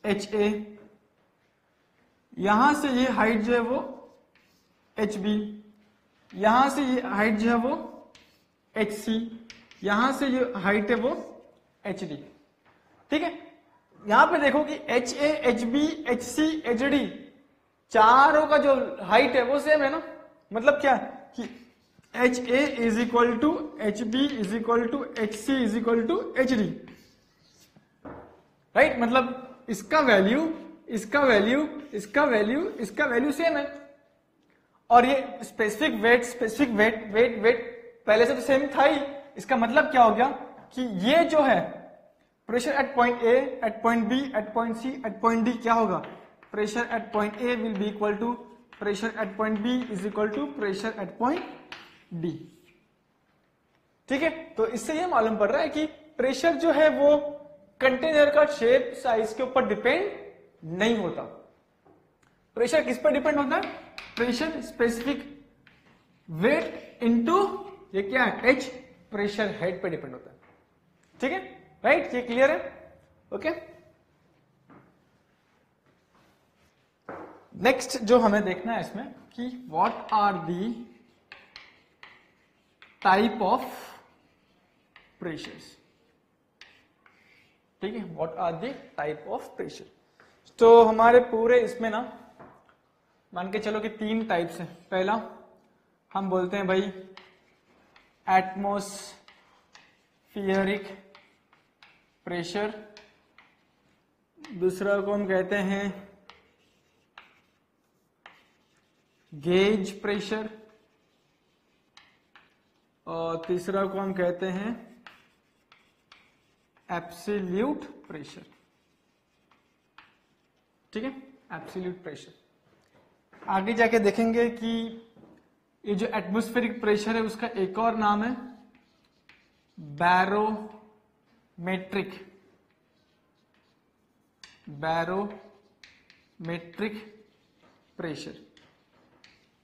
S1: HA, यहां से ये हाइट जो है वो HB, यहां से ये हाइट जो है वो HC, यहां से ये हाइट है वो HD। ठीक है, यहां पे देखो कि HA, HB, HC, HD चारों का जो हाइट है वो सेम है ना? मतलब क्या कि HA is equal to HB is equal to HC is equal to HD, right? मतलब इसका वैल्यू, इसका वैल्यू, इसका वैल्यू, इसका वैल्यू सेम है, और ये स्पेसिफिक वेट पहले से तो सेम था ही। इसका मतलब क्या हो गया कि ये जो है pressure at point a, at point b, at point c, at point d क्या होगा? Pressure at point a will be equal to pressure at point b is equal to pressure at point d. ठीक है, तो इससे ये मालूम पड़ रहा है कि प्रेशर जो है वो कंटेनर का शेप साइज के ऊपर डिपेंड नहीं होता। प्रेशर किस पर डिपेंड होता है? प्रेशर स्पेसिफिक वेट इनटू ये क्या है? H, प्रेशर हेड पे डिपेंड होता है। ठीक है, राइट? ये क्लियर है? ओके, नेक्स्ट जो हमें देखना है इसमें कि what are the type of pressures. ठीक है, what are the type of pressure. तो हमारे पूरे इसमें ना मान के चलो कि 3 टाइप्स हैं। पहला हम बोलते हैं भाई एटमॉस्फेरिक प्रेशर, दूसरा को हम कहते हैं गेज प्रेशर, और तीसरा को हम कहते हैं एब्सोल्यूट प्रेशर। ठीक है, एब्सोल्यूट प्रेशर। आगे जाके देखेंगे कि ये जो एटमॉस्फेरिक प्रेशर है उसका एक और नाम है बैरोमेट्रिक प्रेशर।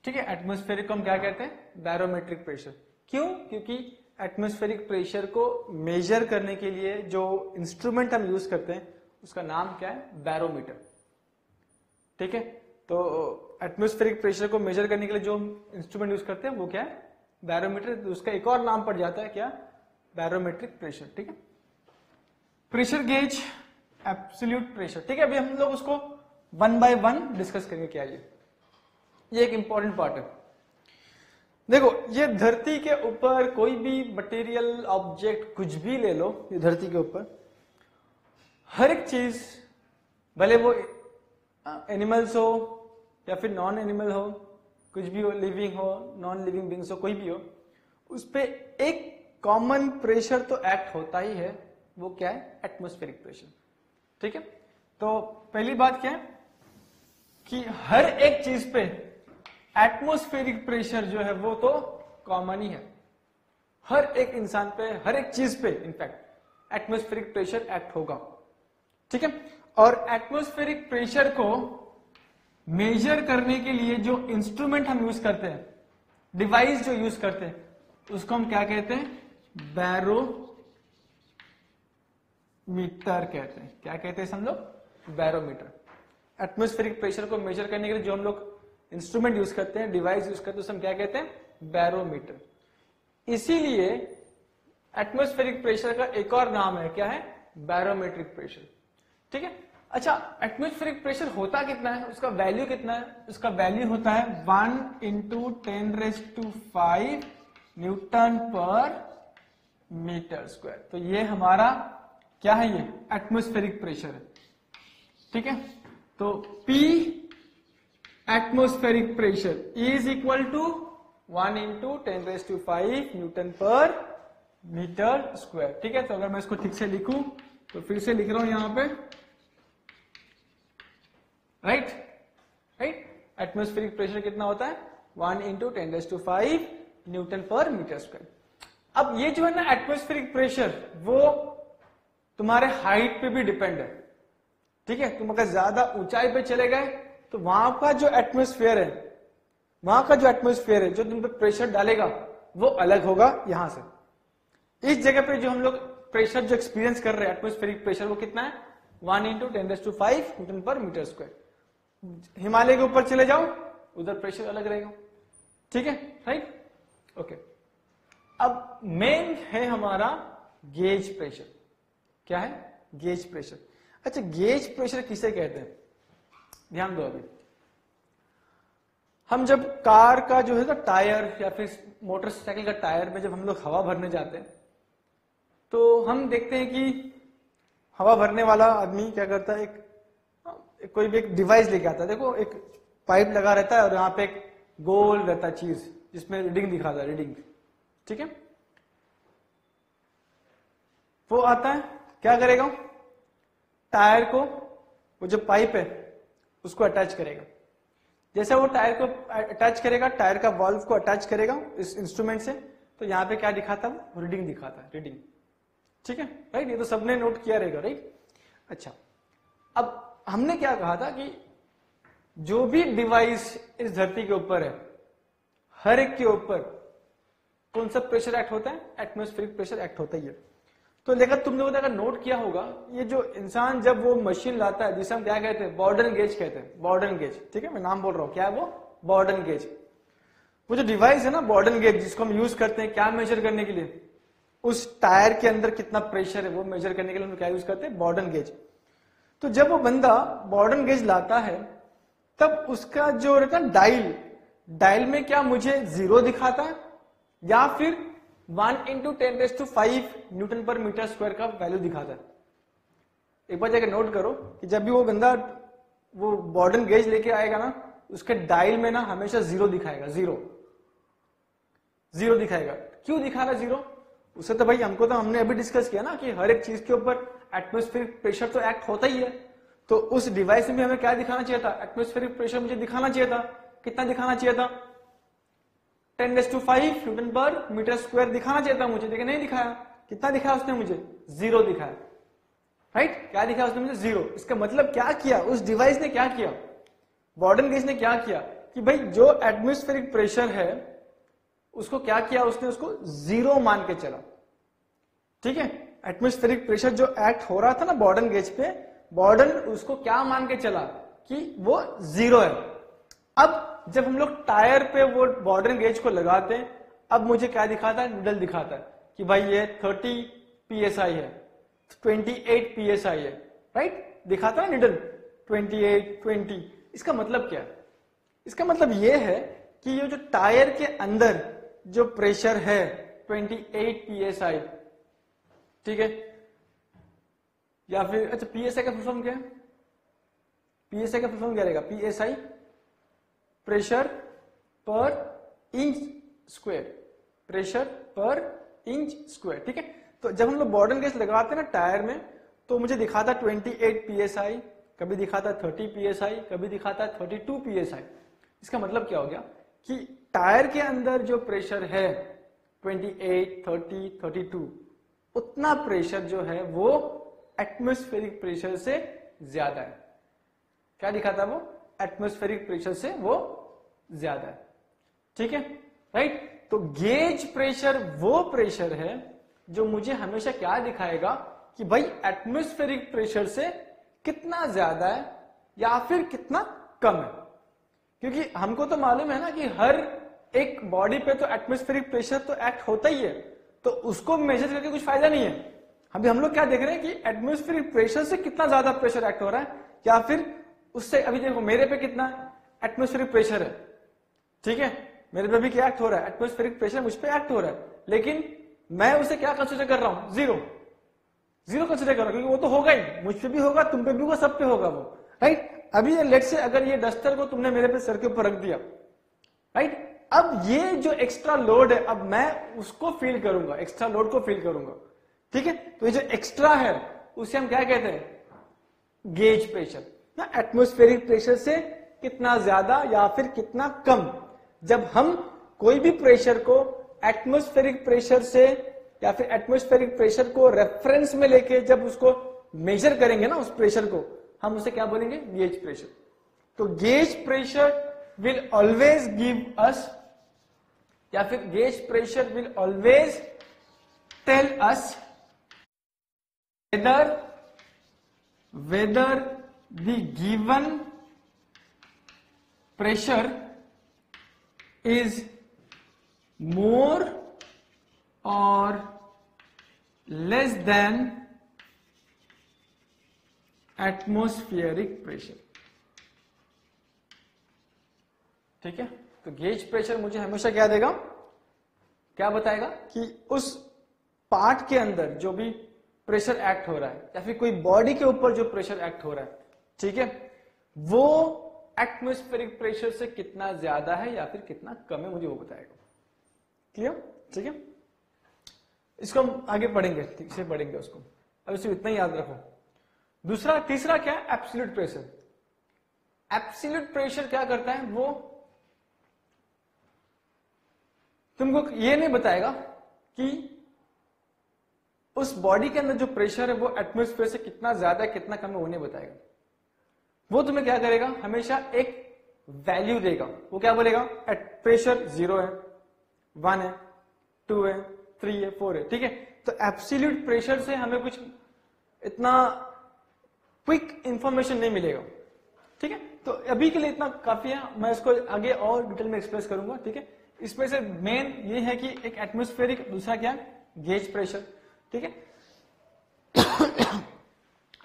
S1: ठीक है, एटमॉस्फेरिक को हम क्या कहते हैं? Barometric pressure. क्यों? क्योंकि एटमॉस्फेरिक प्रेशर को मेजर करने के लिए जो इंस्ट्रूमेंट हम यूज करते हैं उसका नाम क्या है? बैरोमीटर। ठीक है, तो एटमॉस्फेरिक प्रेशर को मेजर करने के लिए जो इंस्ट्रूमेंट यूज करते हैं वो क्या है? बैरोमीटर। तो उसका एक और नाम पड़ जाता है क्या? Barometric pressure. ठीक है, प्रेशर गेज, एब्सोल्यूट प्रेशर। ठीक है, अभी हम लोग उसको 1 by 1 डिस्कस करेंगे। क्या ये एक इंपॉर्टेंट पार्ट है। देखो, ये धरती के ऊपर कोई भी मटेरियल ऑब्जेक्ट कुछ भी ले लो, ये धरती के ऊपर हर एक चीज, भले वो एनिमल्स हो या फिर नॉन एनिमल हो, कुछ भी हो, लिविंग हो, नॉन लिविंग बींग्स हो, कोई भी हो, उस पे एक कॉमन प्रेशर तो एक्ट होता ही है। वो क्या है? Atmospheric pressure. ठीक है, तो पहली बात क्या है कि हर एक चीज पे एटमॉस्फेरिक प्रेशर जो है वो तो कॉमन ही है, हर एक इंसान पे, हर एक चीज पे इनफैक्ट एटमॉस्फेरिक प्रेशर एक्ट होगा, ठीक है। और एटमॉस्फेरिक प्रेशर को मेजर करने के लिए जो इंस्ट्रूमेंट हम यूज करते हैं, डिवाइस जो यूज करते हैं, उसको हम क्या कहते हैं, बैरोमीटर कहते हैं। क्या कहते हैं हम लोग, बैरोमीटर। एटमॉस्फेरिक प्रेशर को मेजर करने के लिए जो हम लोग इंस्ट्रूमेंट यूज करते हैं, डिवाइस यूज करते हैं, उसे हम क्या कहते हैं, बैरोमीटर। इसीलिए एटमॉस्फेरिक प्रेशर का एक और नाम है, क्या है, बैरोमेट्रिक प्रेशर, ठीक है। अच्छा, एटमॉस्फेरिक प्रेशर होता कितना है, उसका वैल्यू कितना है, उसका वैल्यू होता है 1 × 10⁵ न्यूटन पर मीटर स्क्वायर। तो ये हमारा क्या है, ये एटमॉस्फेरिक प्रेशर है, ठीक है। तो P atmospheric pressure is equal to 1 × 10⁵ newton per metre square, ठीक है। तो अगर मैं इसको ठीक से लिखूं तो फिर से लिख रहा हूं यहां पे, राइट। एटमॉस्फेरिक प्रेशर कितना होता है, 1 × 10⁵ न्यूटन पर मीटर स्क्वायर। अब ये जो है ना एटमॉस्फेरिक प्रेशर, वो तुम्हारे हाइट पे भी डिपेंड है, ठीक है। तुम अगर ज्यादा ऊंचाई पे चले गए तो वहां का जो एटमॉस्फेयर है, जो तुम पे प्रेशर डालेगा वो अलग होगा यहां से। इस जगह पे जो हम लोग प्रेशर जो एक्सपीरियंस कर रहे हैं, एटमॉस्फेरिक प्रेशर, वो कितना है, 1 × 10⁵ newton per metre square. Himalaya के ऊपर चले जाओ, उधर प्रेशर अलग रहेगा, ठीक है, राइट, ओके। अब मेन है हमारा गेज प्रेशर। क्या है, गेज प्रेशर। अच्छा, गेज प्रेशर किसे कहते हैं, ध्यान दो। अभी हम जब कार का जो है ना टायर या फिर मोटरसाइकिल का टायर में जब हम लोग हवा भरने जाते हैं, तो हम देखते हैं कि हवा भरने वाला आदमी क्या करता है, कोई भी एक डिवाइस लेके आता है। देखो, एक पाइप लगा रहता है और यहाँ पे एक गोल रहता है चीज जिसमें रीडिंग दिखाता है, रीडिंग, ठीक है। वो आता है, क्या करेगा, टायर को, वो जो पाइप है उसको अटैच करेगा। जैसे वो टायर को अटैच करेगा, टायर का वॉल्व को अटैच करेगा इस इंस्ट्रूमेंट से, तो यहाँ पे क्या दिखाता है, वो रीडिंग दिखाता है, रीडिंग, ठीक है, राइट। ये तो सबने नोट किया रहेगा, राइट। अच्छा, अब हमने क्या कहा था कि जो भी डिवाइस इस धरती के ऊपर है, हर एक के ऊपर कौन सा प्रेशर एक्ट होता है, एटमॉस्फेरिक प्रेशर एक्ट होता ही है। तो लेकिन तुम लोगों ने अगर नोट किया होगा, ये जो इंसान जब वो मशीन लाता है, जिसे हम क्या कहते हैं, बॉर्डन गेज कहते हैं, बॉर्डन गेज, ठीक है, मैं नाम बोल रहा हूं, क्या है वो, बॉर्डन गेज। वो जो डिवाइस है ना बॉर्डन गेज, जिसको हम यूज करते हैं क्या मेजर करने के लिए, उस टायर के अंदर कितना प्रेशर है वो मेजर करने के लिए हम क्या यूज करते हैं, बॉर्डन गेज। तो जब वो बंदा बॉर्डन गेज लाता है, तब उसका जो रहता है डायल में क्या मुझे 0 दिखाता है या फिर 1 × 10⁵ न्यूटन पर मीटर स्क्वायर का वैल्यू दिखाता है। एक बार जाकर नोट करो कि जब भी वो बंदा वो बॉर्डन गेज लेके आएगा ना, उसके डायल में ना हमेशा 0 दिखाएगा, 0 दिखाएगा। क्यों दिखा रहा 0? उसे तो भाई हमको तो हमने अभी डिस्कस किया ना कि हर एक चीज के ऊपर एटमॉस्फेरिक प्रेशर तो एक्ट होता ही है। तो उस डिवाइस में भी हमें क्या दिखाना चाहिए था, एटमॉस्फेरिक प्रेशर मुझे दिखाना चाहिए था। कितना दिखाना चाहिए था, 10⁵ न्यूटन पर मीटर स्क्वायर दिखाना चाहिए था मुझे, लेकिन नहीं दिखाया। कितना दिखाया उसने मुझे, 0 दिखाया, राइट। क्या दिखाया उसने मुझे, 0। इसका मतलब क्या किया उस डिवाइस ने, क्या किया, बॉर्डन गेज ने क्या किया कि भाई जो एटमॉस्फेरिक प्रेशर है उसको क्या किया उसने, उसको 0 मान के चला, ठीक है। एटमॉस्फेरिक प्रेशर जो एक्ट हो रहा था ना बॉर्डन गेज पे, बॉर्डन उसको क्या मान के चला कि वो 0 है। अब जब हम लोग टायर पे वो बॉर्डन गेज को लगाते हैं, अब मुझे क्या दिखाता है, निडल दिखाता है कि भाई ये 30 psi है, 28 psi है, राइट, दिखाता है निडल 28, 20। इसका मतलब क्या है, इसका मतलब ये है कि ये जो टायर के अंदर जो प्रेशर है 28 psi, ठीक है, या फिर अच्छा psi का फुल फॉर्म क्या है, psi का फुल फॉर्म क्या रहेगा, psi प्रेशर पर इंच स्क्वायर, प्रेशर पर इंच स्क्वायर, ठीक है। तो जब हम लोग बॉर्डन गेज लगाते हैं ना टायर में, तो मुझे दिखाता 28 psi, कभी दिखाता 30 psi, कभी दिखाता 32 psi। इसका मतलब क्या हो गया कि टायर के अंदर जो प्रेशर है 28, 30, 32, उतना प्रेशर जो है वो एटमॉस्फेरिक प्रेशर से ज्यादा है। क्या लिखा था वो? एटमॉस्फेरिक प्रेशर से वो ज्यादा है। ठीक है, राइट। तो गेज प्रेशर वो प्रेशर है जो मुझे हमेशा क्या दिखाएगा कि भाई एटमॉस्फेरिक प्रेशर से कितना ज्यादा है या फिर कितना कम है। क्योंकि हमको तो मालूम है ना कि हर एक बॉडी पे तो एटमॉस्फेरिक प्रेशर तो एक्ट होता ही है, तो उसको मेजर करके कुछ फायदा नहीं है। अभी हम लोग क्या देख रहे हैं कि एटमॉस्फेरिक प्रेशर से कितना ज्यादा प्रेशर एक्ट हो रहा है या फिर उससे। अभी देखो मेरे पे कितना एटमॉस्फेरिक प्रेशर है, ठीक है, मेरे पे भी क्या एक्ट हो रहा है, एटमॉस्फेरिक प्रेशर मुझ पे एक्ट हो रहा है, लेकिन मैं उसे क्या कंसीडर कर रहा हूं? जीरो कंसीडर कर रहा हूं, क्योंकि वो तो होगा ही, मुझ पे भी होगा, तुम पे भी होगा, सब पे होगा वो, राइट। अभी ये लेट से अगर ये डस्टर को तुमने मेरे पे सर के ऊपर रख दिया, राइट, अब ये जो एक्स्ट्रा लोड है अब मैं उसको फील करूंगा, एक्स्ट्रा लोड को फील करूंगा, ठीक है। तो ये जो एक्स्ट्रा है उसे हम क्या कहते हैं? Gauge pressure. ना एटमॉस्फेरिक प्रेशर से कितना ज्यादा या फिर कितना कम। जब हम कोई भी प्रेशर को एटमॉस्फेरिक प्रेशर से या फिर एटमॉस्फेरिक प्रेशर को रेफरेंस में लेके जब उसको मेजर करेंगे ना उस प्रेशर को, हम उसे क्या बोलेंगे? Gauge pressure. तो gauge pressure will always give us, या फिर gauge pressure will always tell us whether the given pressure is more or less than atmospheric pressure। ठीक है, तो गेज प्रेशर मुझे हमेशा क्या देगा, क्या बताएगा कि उस पार्ट के अंदर जो भी प्रेशर एक्ट हो रहा है या फिर कोई बॉडी के ऊपर जो प्रेशर एक्ट हो रहा है, ठीक है, वो एटमॉस्फेरिक प्रेशर से कितना ज्यादा है या फिर कितना कम है, मुझे वो बताएगा। क्लियर? ठीक है, इसको हम आगे पढ़ेंगे, ठीक से पढ़ेंगे उसको, अब इसे इतना ही याद रखो। दूसरा, तीसरा क्या है? Absolute pressure. एब्सोल्यूट प्रेशर क्या करता है? वो तुमको ये नहीं बताएगा कि उस बॉडी के अंदर जो प्रेशर है वो एटमॉस्फेयर से कितना ज्यादा कितना कम है, वो नहीं बताएगा। वो तुम्हें क्या करेगा? हमेशा एक वैल्यू देगा। वो क्या बोलेगा? प्रेशर 0 है, 1 है, 2 है, 3 है, 4 है, ठीक है। तो एब्सोल्यूट प्रेशर से हमें कुछ इतना क्विक इंफॉर्मेशन नहीं मिलेगा, ठीक है। तो अभी के लिए इतना काफी है, मैं इसको आगे और डिटेल में एक्सप्रेस करूंगा, ठीक है। इसमें से मेन ये है कि एक एटमॉस्फेरिक, दूसरा क्या है? गेज प्रेशर, ठीक है।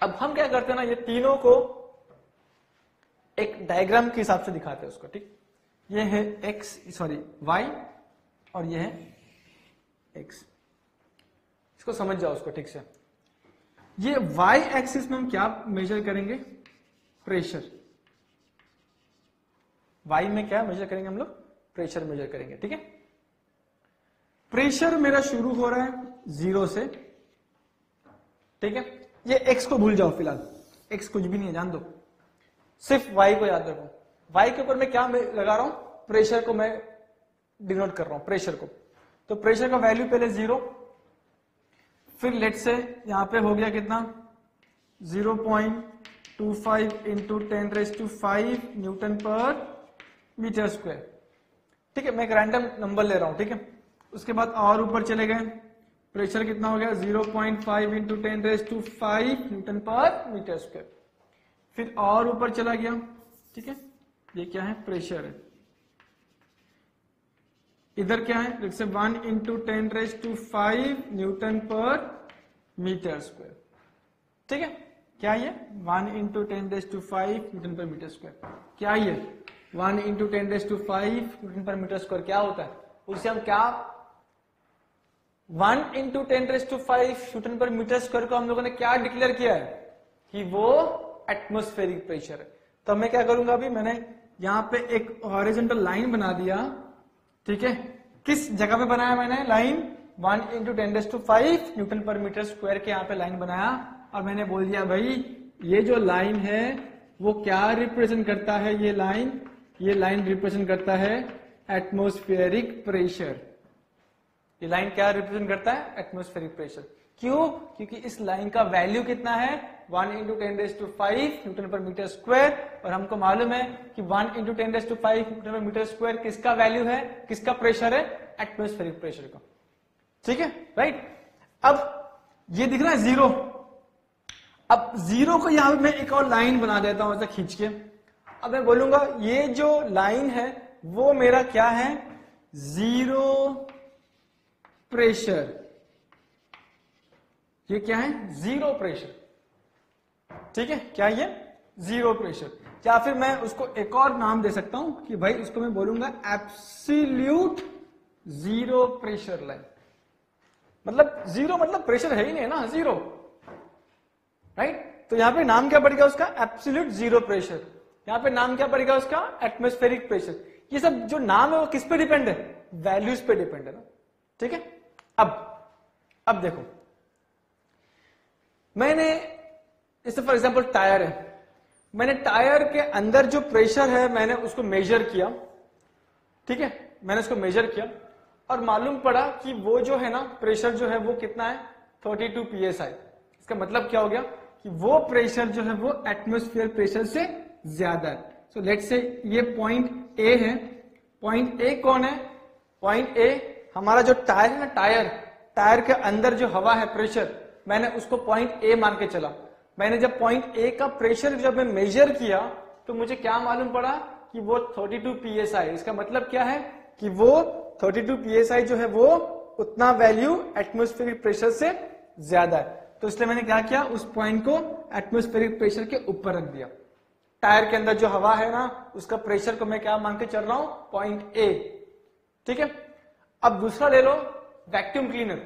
S1: अब हम क्या करते हैं ना, ये तीनों को एक डायग्राम के हिसाब से दिखाते हैं उसको, ठीक। ये है y और ये है x। इसको समझ जाओ उसको ठीक से। ये y एक्सिस में हम क्या मेजर करेंगे? प्रेशर। y में क्या मेजर करेंगे हम लोग? प्रेशर मेजर करेंगे, ठीक है। प्रेशर मेरा शुरू हो रहा है 0 से, ठीक है। ये x को भूल जाओ फिलहाल, x कुछ भी नहीं है, जान दो, सिर्फ y को याद रखो। y के ऊपर मैं क्या लगा रहा हूं? प्रेशर को मैं डिनोट कर रहा हूं, प्रेशर को। तो प्रेशर का वैल्यू पहले 0, फिर लेट से यहां पे हो गया कितना? 0.25 into 10⁵ newton per metre square, ठीक है। मैं एक रैंडम नंबर ले रहा हूं, ठीक है। उसके बाद और ऊपर चले गए, प्रेशर कितना हो गया? 0.5 into 10⁵ newton per metre square. फिर और ऊपर चला गया, ठीक है। ये क्या है? प्रेशर है। इधर क्या है? जैसे 1 into 10⁵ newton per metre square, ठीक है। क्या ये? 1 into 10⁵ newton per metre square. क्या ये? 1 into 10⁵ newton per metre square क्या होता है? उसे हम क्या 1 into 10⁵ newton per metre square को हम लोगों ने क्या डिक्लेयर किया है? कि वो एटमॉस्फेरिक प्रेशर है। तो मैं क्या करूंगा? अभी मैंने यहां पे एक हॉरिजॉन्टल लाइन बना दिया, ठीक है। किस जगह पे बनाया मैंने line? 1 into 10⁵ newton per metre square के यहाँ पे लाइन बनाया, और मैंने बोल दिया भाई ये जो लाइन है वो क्या रिप्रेजेंट करता है? ये लाइन रिप्रेजेंट करता है एटमॉस्फेरिक प्रेशर। ये लाइन क्या रिप्रेजेंट करता है? Atmospheric pressure. क्यों? क्योंकि इस लाइन का वैल्यू कितना है? 1 × 10⁵ न्यूटन पर मीटर स्क्वायर, और हमको मालूम है कि 1 × 10⁵ न्यूटन पर मीटर स्क्वायर किसका वैल्यू है, किसका प्रेशर है? एटमॉस्फेरिक प्रेशर का। ठीक है, राइट। अब ये दिख रहा है जीरो। अब जीरो को यहां पे मैं एक और लाइन बना देता हूं ऐसा खींच के। अब मैं बोलूंगा ये जो लाइन है वो मेरा क्या है? Zero pressure. ये क्या है? Zero pressure. ठीक है, क्या ये? Zero pressure. या फिर मैं उसको एक और नाम दे सकता हूं कि भाई इसको मैं बोलूंगा एब्सोल्यूट जीरो प्रेशर लाइन। मतलब जीरो मतलब प्रेशर है ही नहीं ना, जीरो, राइट। तो यहां पे नाम क्या पड़ेगा उसका? Absolute zero pressure. यहां पे नाम क्या पड़ेगा उसका? Atmospheric pressure. ये सब जो नाम है वो किस पे डिपेंड है? वैल्यूज पे डिपेंड है ना। ठीक है। अब देखो, मैंने जैसे फॉर एग्जांपल टायर है, मैंने टायर के अंदर जो प्रेशर है मैंने उसको मेजर किया। ठीक है, मैंने उसको मेजर किया और मालूम पड़ा कि वो जो है ना प्रेशर जो है वो कितना है? 32 psi। इसका मतलब क्या हो गया कि वो प्रेशर जो है वो एटमॉस्फेयर प्रेशर से ज्यादा है। सो लेट्स से ये पॉइंट ए है। पॉइंट ए कौन है? पॉइंट ए हमारा जो टायर है ना, टायर के अंदर जो हवा है प्रेशर, मैंने उसको पॉइंट ए मान के चला। मैंने जब पॉइंट ए का प्रेशर जब मैं मेजर किया तो मुझे क्या मालूम पड़ा कि वो 32 psi। इसका मतलब क्या है कि वो 32 psi जो है वो उतना वैल्यू एटमॉस्फेरिक प्रेशर से ज्यादा है। तो इसलिए मैंने क्या किया, उस पॉइंट को एटमॉस्फेरिक प्रेशर के ऊपर रख दिया। टायर के अंदर जो हवा है ना उसका प्रेशर को मैं क्या मान के चल रहा हूं? Point a. ठीक है। अब दूसरा ले लो, वैक्यूम क्लीनर।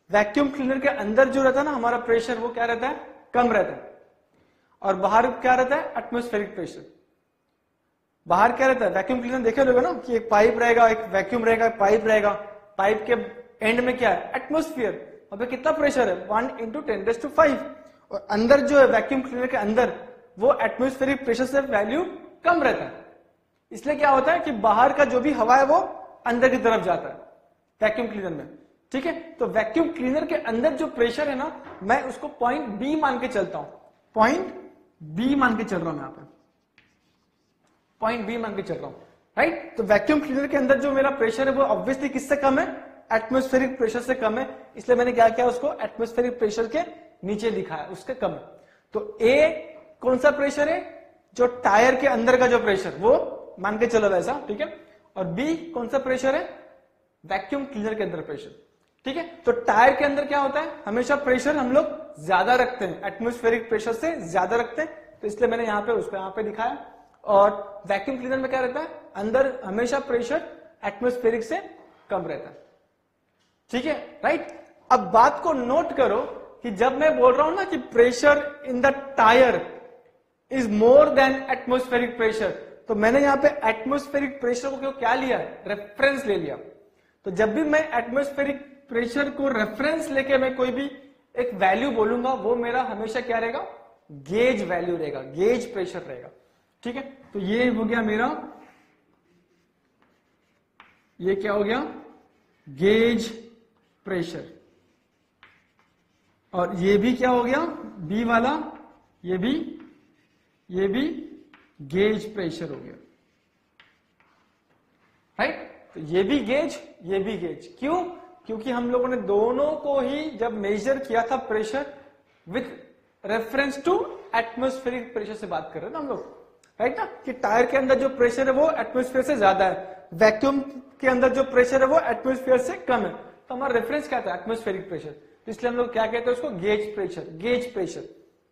S1: वैक्यूम क्लीनर के अंदर जो रहता है ना हमारा प्रेशर वो क्या रहता है? कम रहता है। और बाहर क्या रहता है? Atmospheric pressure. बाहर क्या रहता है? वैक्यूम क्लीनर देखे लोगे ना कि एक पाइप रहेगा, एक वैक्यूम रहेगा, एक पाइप रहेगा। पाइप के एंड में क्या है? एटमॉस्फेयर। अब कितना प्रेशर है? 1 × 10⁵। और अंदर जो है वैक्यूम क्लीनर के अंदर वो एटमॉस्फेरिक प्रेशर से वैल्यू कम रहता है। इसलिए क्या होता है कि बाहर का जो भी हवा है वो अंदर की तरफ जाता है वैक्यूम क्लीनर में। ठीक है। तो वैक्यूम क्लीनर के अंदर जो प्रेशर है ना मैं उसको पॉइंट बी मान के चलता हूं। पॉइंट बी मान के चल रहा हूं मैं यहां पे, पॉइंट बी मान के चल रहा हूं, राइट। तो वैक्यूम क्लीनर के अंदर जो मेरा प्रेशर है वो ऑब्वियसली किससे कम है? एटमॉस्फेरिक प्रेशर से कम है। इसलिए मैंने क्या किया, उसको एटमॉस्फेरिक प्रेशर के नीचे लिखा है, उसके कम है। तो ए कौन सा प्रेशर है? जो टायर के अंदर का जो प्रेशर वो मान के चलो वैसा। ठीक है। और बी कौन सा प्रेशर है? वैक्यूम क्लीनर के अंदर प्रेशर। ठीक है। तो टायर के अंदर क्या होता है? हमेशा प्रेशर हम लोग ज्यादा रखते हैं, एटमॉस्फेरिक प्रेशर से ज्यादा रखते हैं। तो इसलिए मैंने यहां पे उसको यहां पे दिखाया। और वैक्यूम क्लीनर में क्या रहता है? अंदर हमेशा प्रेशर एटमॉस्फेरिक से कम रहता है। ठीक है, राइट। अब बात को नोट करो कि जब मैं बोल रहा हूं ना कि pressure in the tyre is more than atmospheric pressure, तो मैंने यहां पे एटमॉस्फेरिक प्रेशर को क्या लिया? रेफरेंस ले लिया। तो जब भी मैं एटमॉस्फेरिक प्रेशर को रेफरेंस लेके मैं कोई भी एक वैल्यू बोलूंगा वो मेरा हमेशा क्या रहेगा? गेज वैल्यू रहेगा, गेज प्रेशर रहेगा। ठीक है। तो ये हो गया मेरा, ये क्या हो गया? Gauge pressure. और ये भी क्या हो गया? बी वाला, ये भी गेज प्रेशर हो गया, राइट। तो ये भी गेज, ये भी गेज। क्यों? क्योंकि हम लोगों ने दोनों को ही जब मेजर किया था pressure with reference to atmospheric pressure से बात कर रहे हैं ना हम लोग, राइट ना। कि टायर के अंदर जो प्रेशर है वो एटमॉस्फेयर से ज्यादा है, वैक्यूम के अंदर जो प्रेशर है वो एटमॉस्फेयर से कम है। तो हमारा रेफरेंस क्या था? Atmospheric pressure. तो इसलिए हम लोग क्या कहते हैं उसको? Gauge pressure, gauge pressure.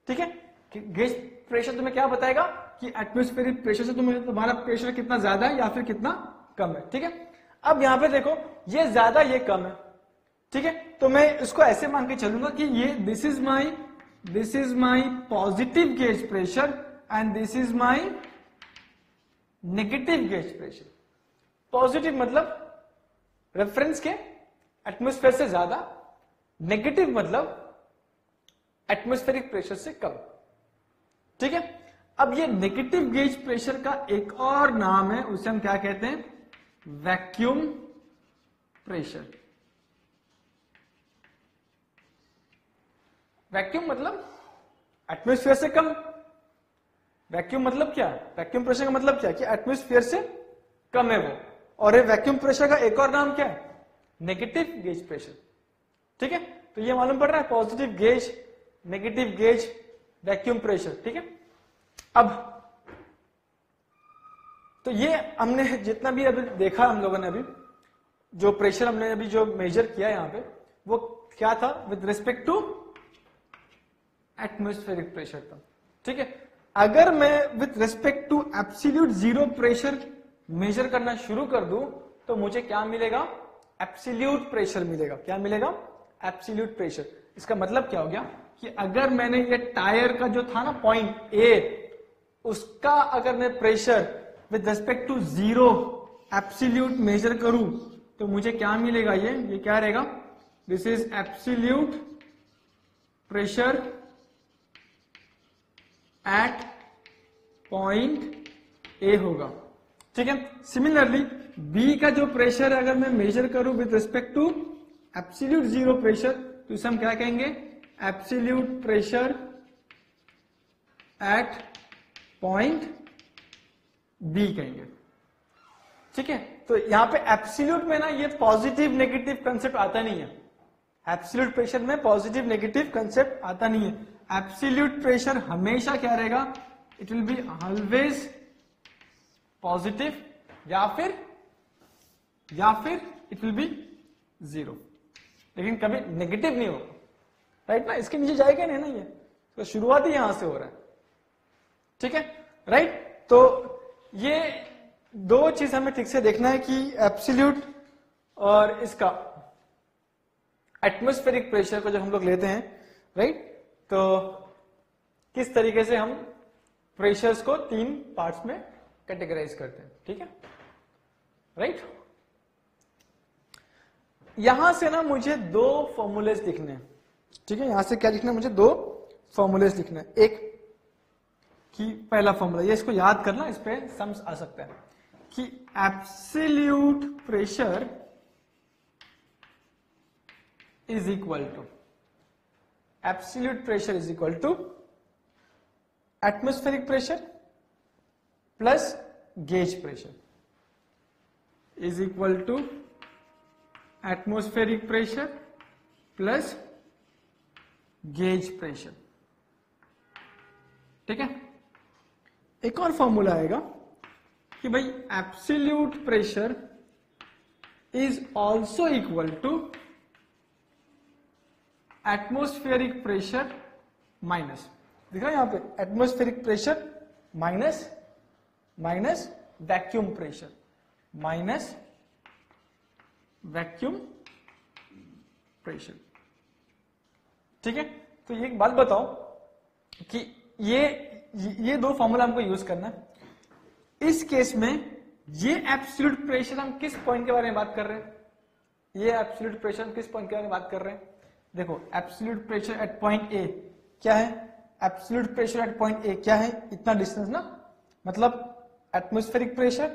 S1: ठीक है। गेज प्रेशर तुम्हें क्या बताएगा कि एटमॉस्फेरिक प्रेशर से तुम्हारा प्रेशर कितना ज्यादा है या फिर कितना कम है। ठीक है। अब यहां पे देखो, ये ज्यादा ये कम है। ठीक है। तो मैं इसको ऐसे मान के चलूंगा कि ये this is my positive gauge pressure and this is my negative gauge pressure. Positive मतलब रेफरेंस के एटमॉस्फेयर से ज्यादा, नेगेटिव मतलब एटमॉस्फेरिक प्रेशर से कम। ठीक है। अब ये नेगेटिव गेज प्रेशर का एक और नाम है, उसे हम क्या कहते हैं? Vacuum pressure. वैक्यूम मतलब एटमॉस्फेयर से कम। वैक्यूम मतलब क्या? वैक्यूम प्रेशर का मतलब क्या कि एटमॉस्फेयर से कम है वो। और ये वैक्यूम प्रेशर का एक और नाम क्या है? Negative gauge pressure. ठीक है, तो ये मालूम पड़ रहा है, positive gauge, negative gauge, vacuum pressure. ठीक है, अब तो ये हमने जितना भी अभी देखा हम लोगों ने, अभी जो प्रेशर हमने अभी जो मेजर किया यहां पे, वो क्या था? With respect to atmospheric pressure था। ठीक है, अगर मैं with respect to absolute zero pressure measure करना शुरू कर दूं तो मुझे क्या मिलेगा? एब्सोल्यूट प्रेशर मिलेगा। क्या मिलेगा? Absolute pressure. इसका मतलब क्या हो गया कि अगर मैंने ये टायर का जो था ना पॉइंट ए, उसका अगर मैं pressure with respect to zero absolute measure करूं तो मुझे क्या मिलेगा? ये क्या रहेगा? This is absolute pressure at point a होगा। ठीक है, सिमिलरली बी का जो प्रेशर अगर मैं मेजर करूं with respect to absolute zero pressure तो इसे हम क्या कहेंगे? Absolute pressure at point B कहेंगे। ठीक है, तो यहां पे एब्सोल्यूट में ना ये पॉजिटिव नेगेटिव कंसेप्ट आता नहीं है। एब्सोल्यूट प्रेशर में पॉजिटिव नेगेटिव कंसेप्ट आता नहीं है। एब्सोल्यूट प्रेशर हमेशा क्या रहेगा? It will be always positive या फिर इट विल बी जीरो, लेकिन कभी नेगेटिव नहीं होगा। राइट ना, इसके नीचे जाएगा नहीं ना ये, तो शुरुआत ही यहां से हो रहा है। ठीक है, राइट। तो ये दो चीज हमें ठीक से देखना है कि एब्सोल्यूट और इसका एटमॉस्फेरिक प्रेशर को जब हम लोग लेते हैं, राइट, तो किस तरीके से हम प्रेशर्स को तीन पार्ट्स में कैटेगराइज करते हैं। ठीक है, राइट। यहां से ना मुझे दो फॉर्मूलेस लिखने हैं। ठीक है, यहां से क्या लिखना है? मुझे दो फॉर्मूलेस लिखना है। एक कि पहला फॉर्मूला, ये इसको याद करना, इस पे सम्स आ सकता है कि absolute pressure is equal to atmospheric pressure plus gauge pressure is equal to atmospheric pressure plus gauge pressure. ठीक है, एक और फॉर्मूला आएगा कि भाई absolute pressure is also equal to atmospheric pressure minus, दिख रहा है यहां पे, atmospheric pressure minus vacuum pressure minus vacuum pressure. ठीक है, तो ये एक बात बताओ कि ये दो फॉर्मूला हमको यूज करना है। इस केस में ये एब्सोल्यूट प्रेशर हम किस पॉइंट के बारे में बात कर रहे हैं? ये एब्सोल्यूट प्रेशर हम किस पॉइंट के बारे में बात कर रहे हैं? देखो, एब्सोल्यूट प्रेशर एट पॉइंट ए क्या है? एब्सोल्यूट प्रेशर एट पॉइंट ए क्या है? इतना डिस्टेंस ना, मतलब atmospheric pressure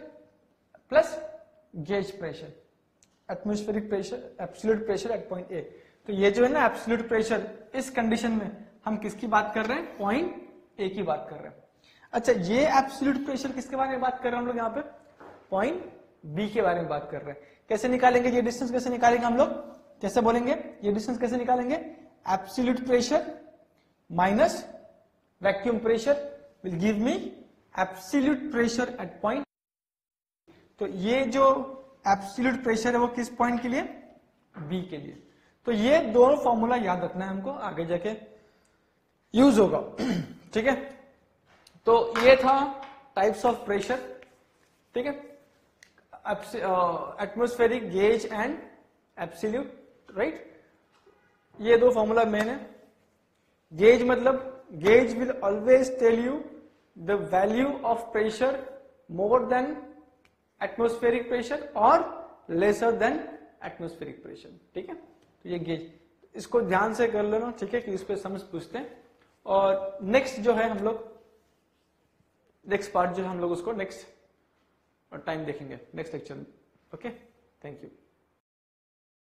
S1: plus gauge pressure, atmospheric pressure, absolute pressure at point ए। तो ये जो है ना एब्सोल्यूट प्रेशर, इस कंडीशन में हम किसकी बात कर रहे हैं? पॉइंट ए की बात कर रहे हैं। अच्छा, ये एब्सोल्यूट प्रेशर किसके बारे में बात कर रहे हैं हम लोग? यहाँ पे पॉइंट बी के बारे में बात कर रहे हैं। कैसे निकालेंगे ये डिस्टेंस? कैसे निकालेंगे हम लोग? कैसे बोलेंगे ये डिस्टेंस? कैसे निकालेंगे? Absolute pressure minus vacuum pressure will give me absolute pressure at point. तो ये जो एब्सोल्यूट प्रेशर है वो किस पॉइंट के लिए? बी के लिए। तो ये दोनों फॉर्मूला याद रखना है हमको, आगे जाके यूज होगा। ठीक है, तो ये था टाइप्स ऑफ प्रेशर। ठीक है, atmospheric, gauge and absolute, right. ये दो फॉर्मूला मेन है। गेज मतलब gauge will always tell you the value of pressure more than atmospheric pressure और लेसर देन एटमॉस्फेरिक प्रेशर। ठीक है, तो ये गेज, इसको ध्यान से कर लेना। ठीक है, कि इस पे समझ पूछते हैं। और नेक्स्ट जो है हम लोग, नेक्स्ट पार्ट जो है हम लोग उसको नेक्स्ट टाइम देखेंगे, next lecture okay, thank you.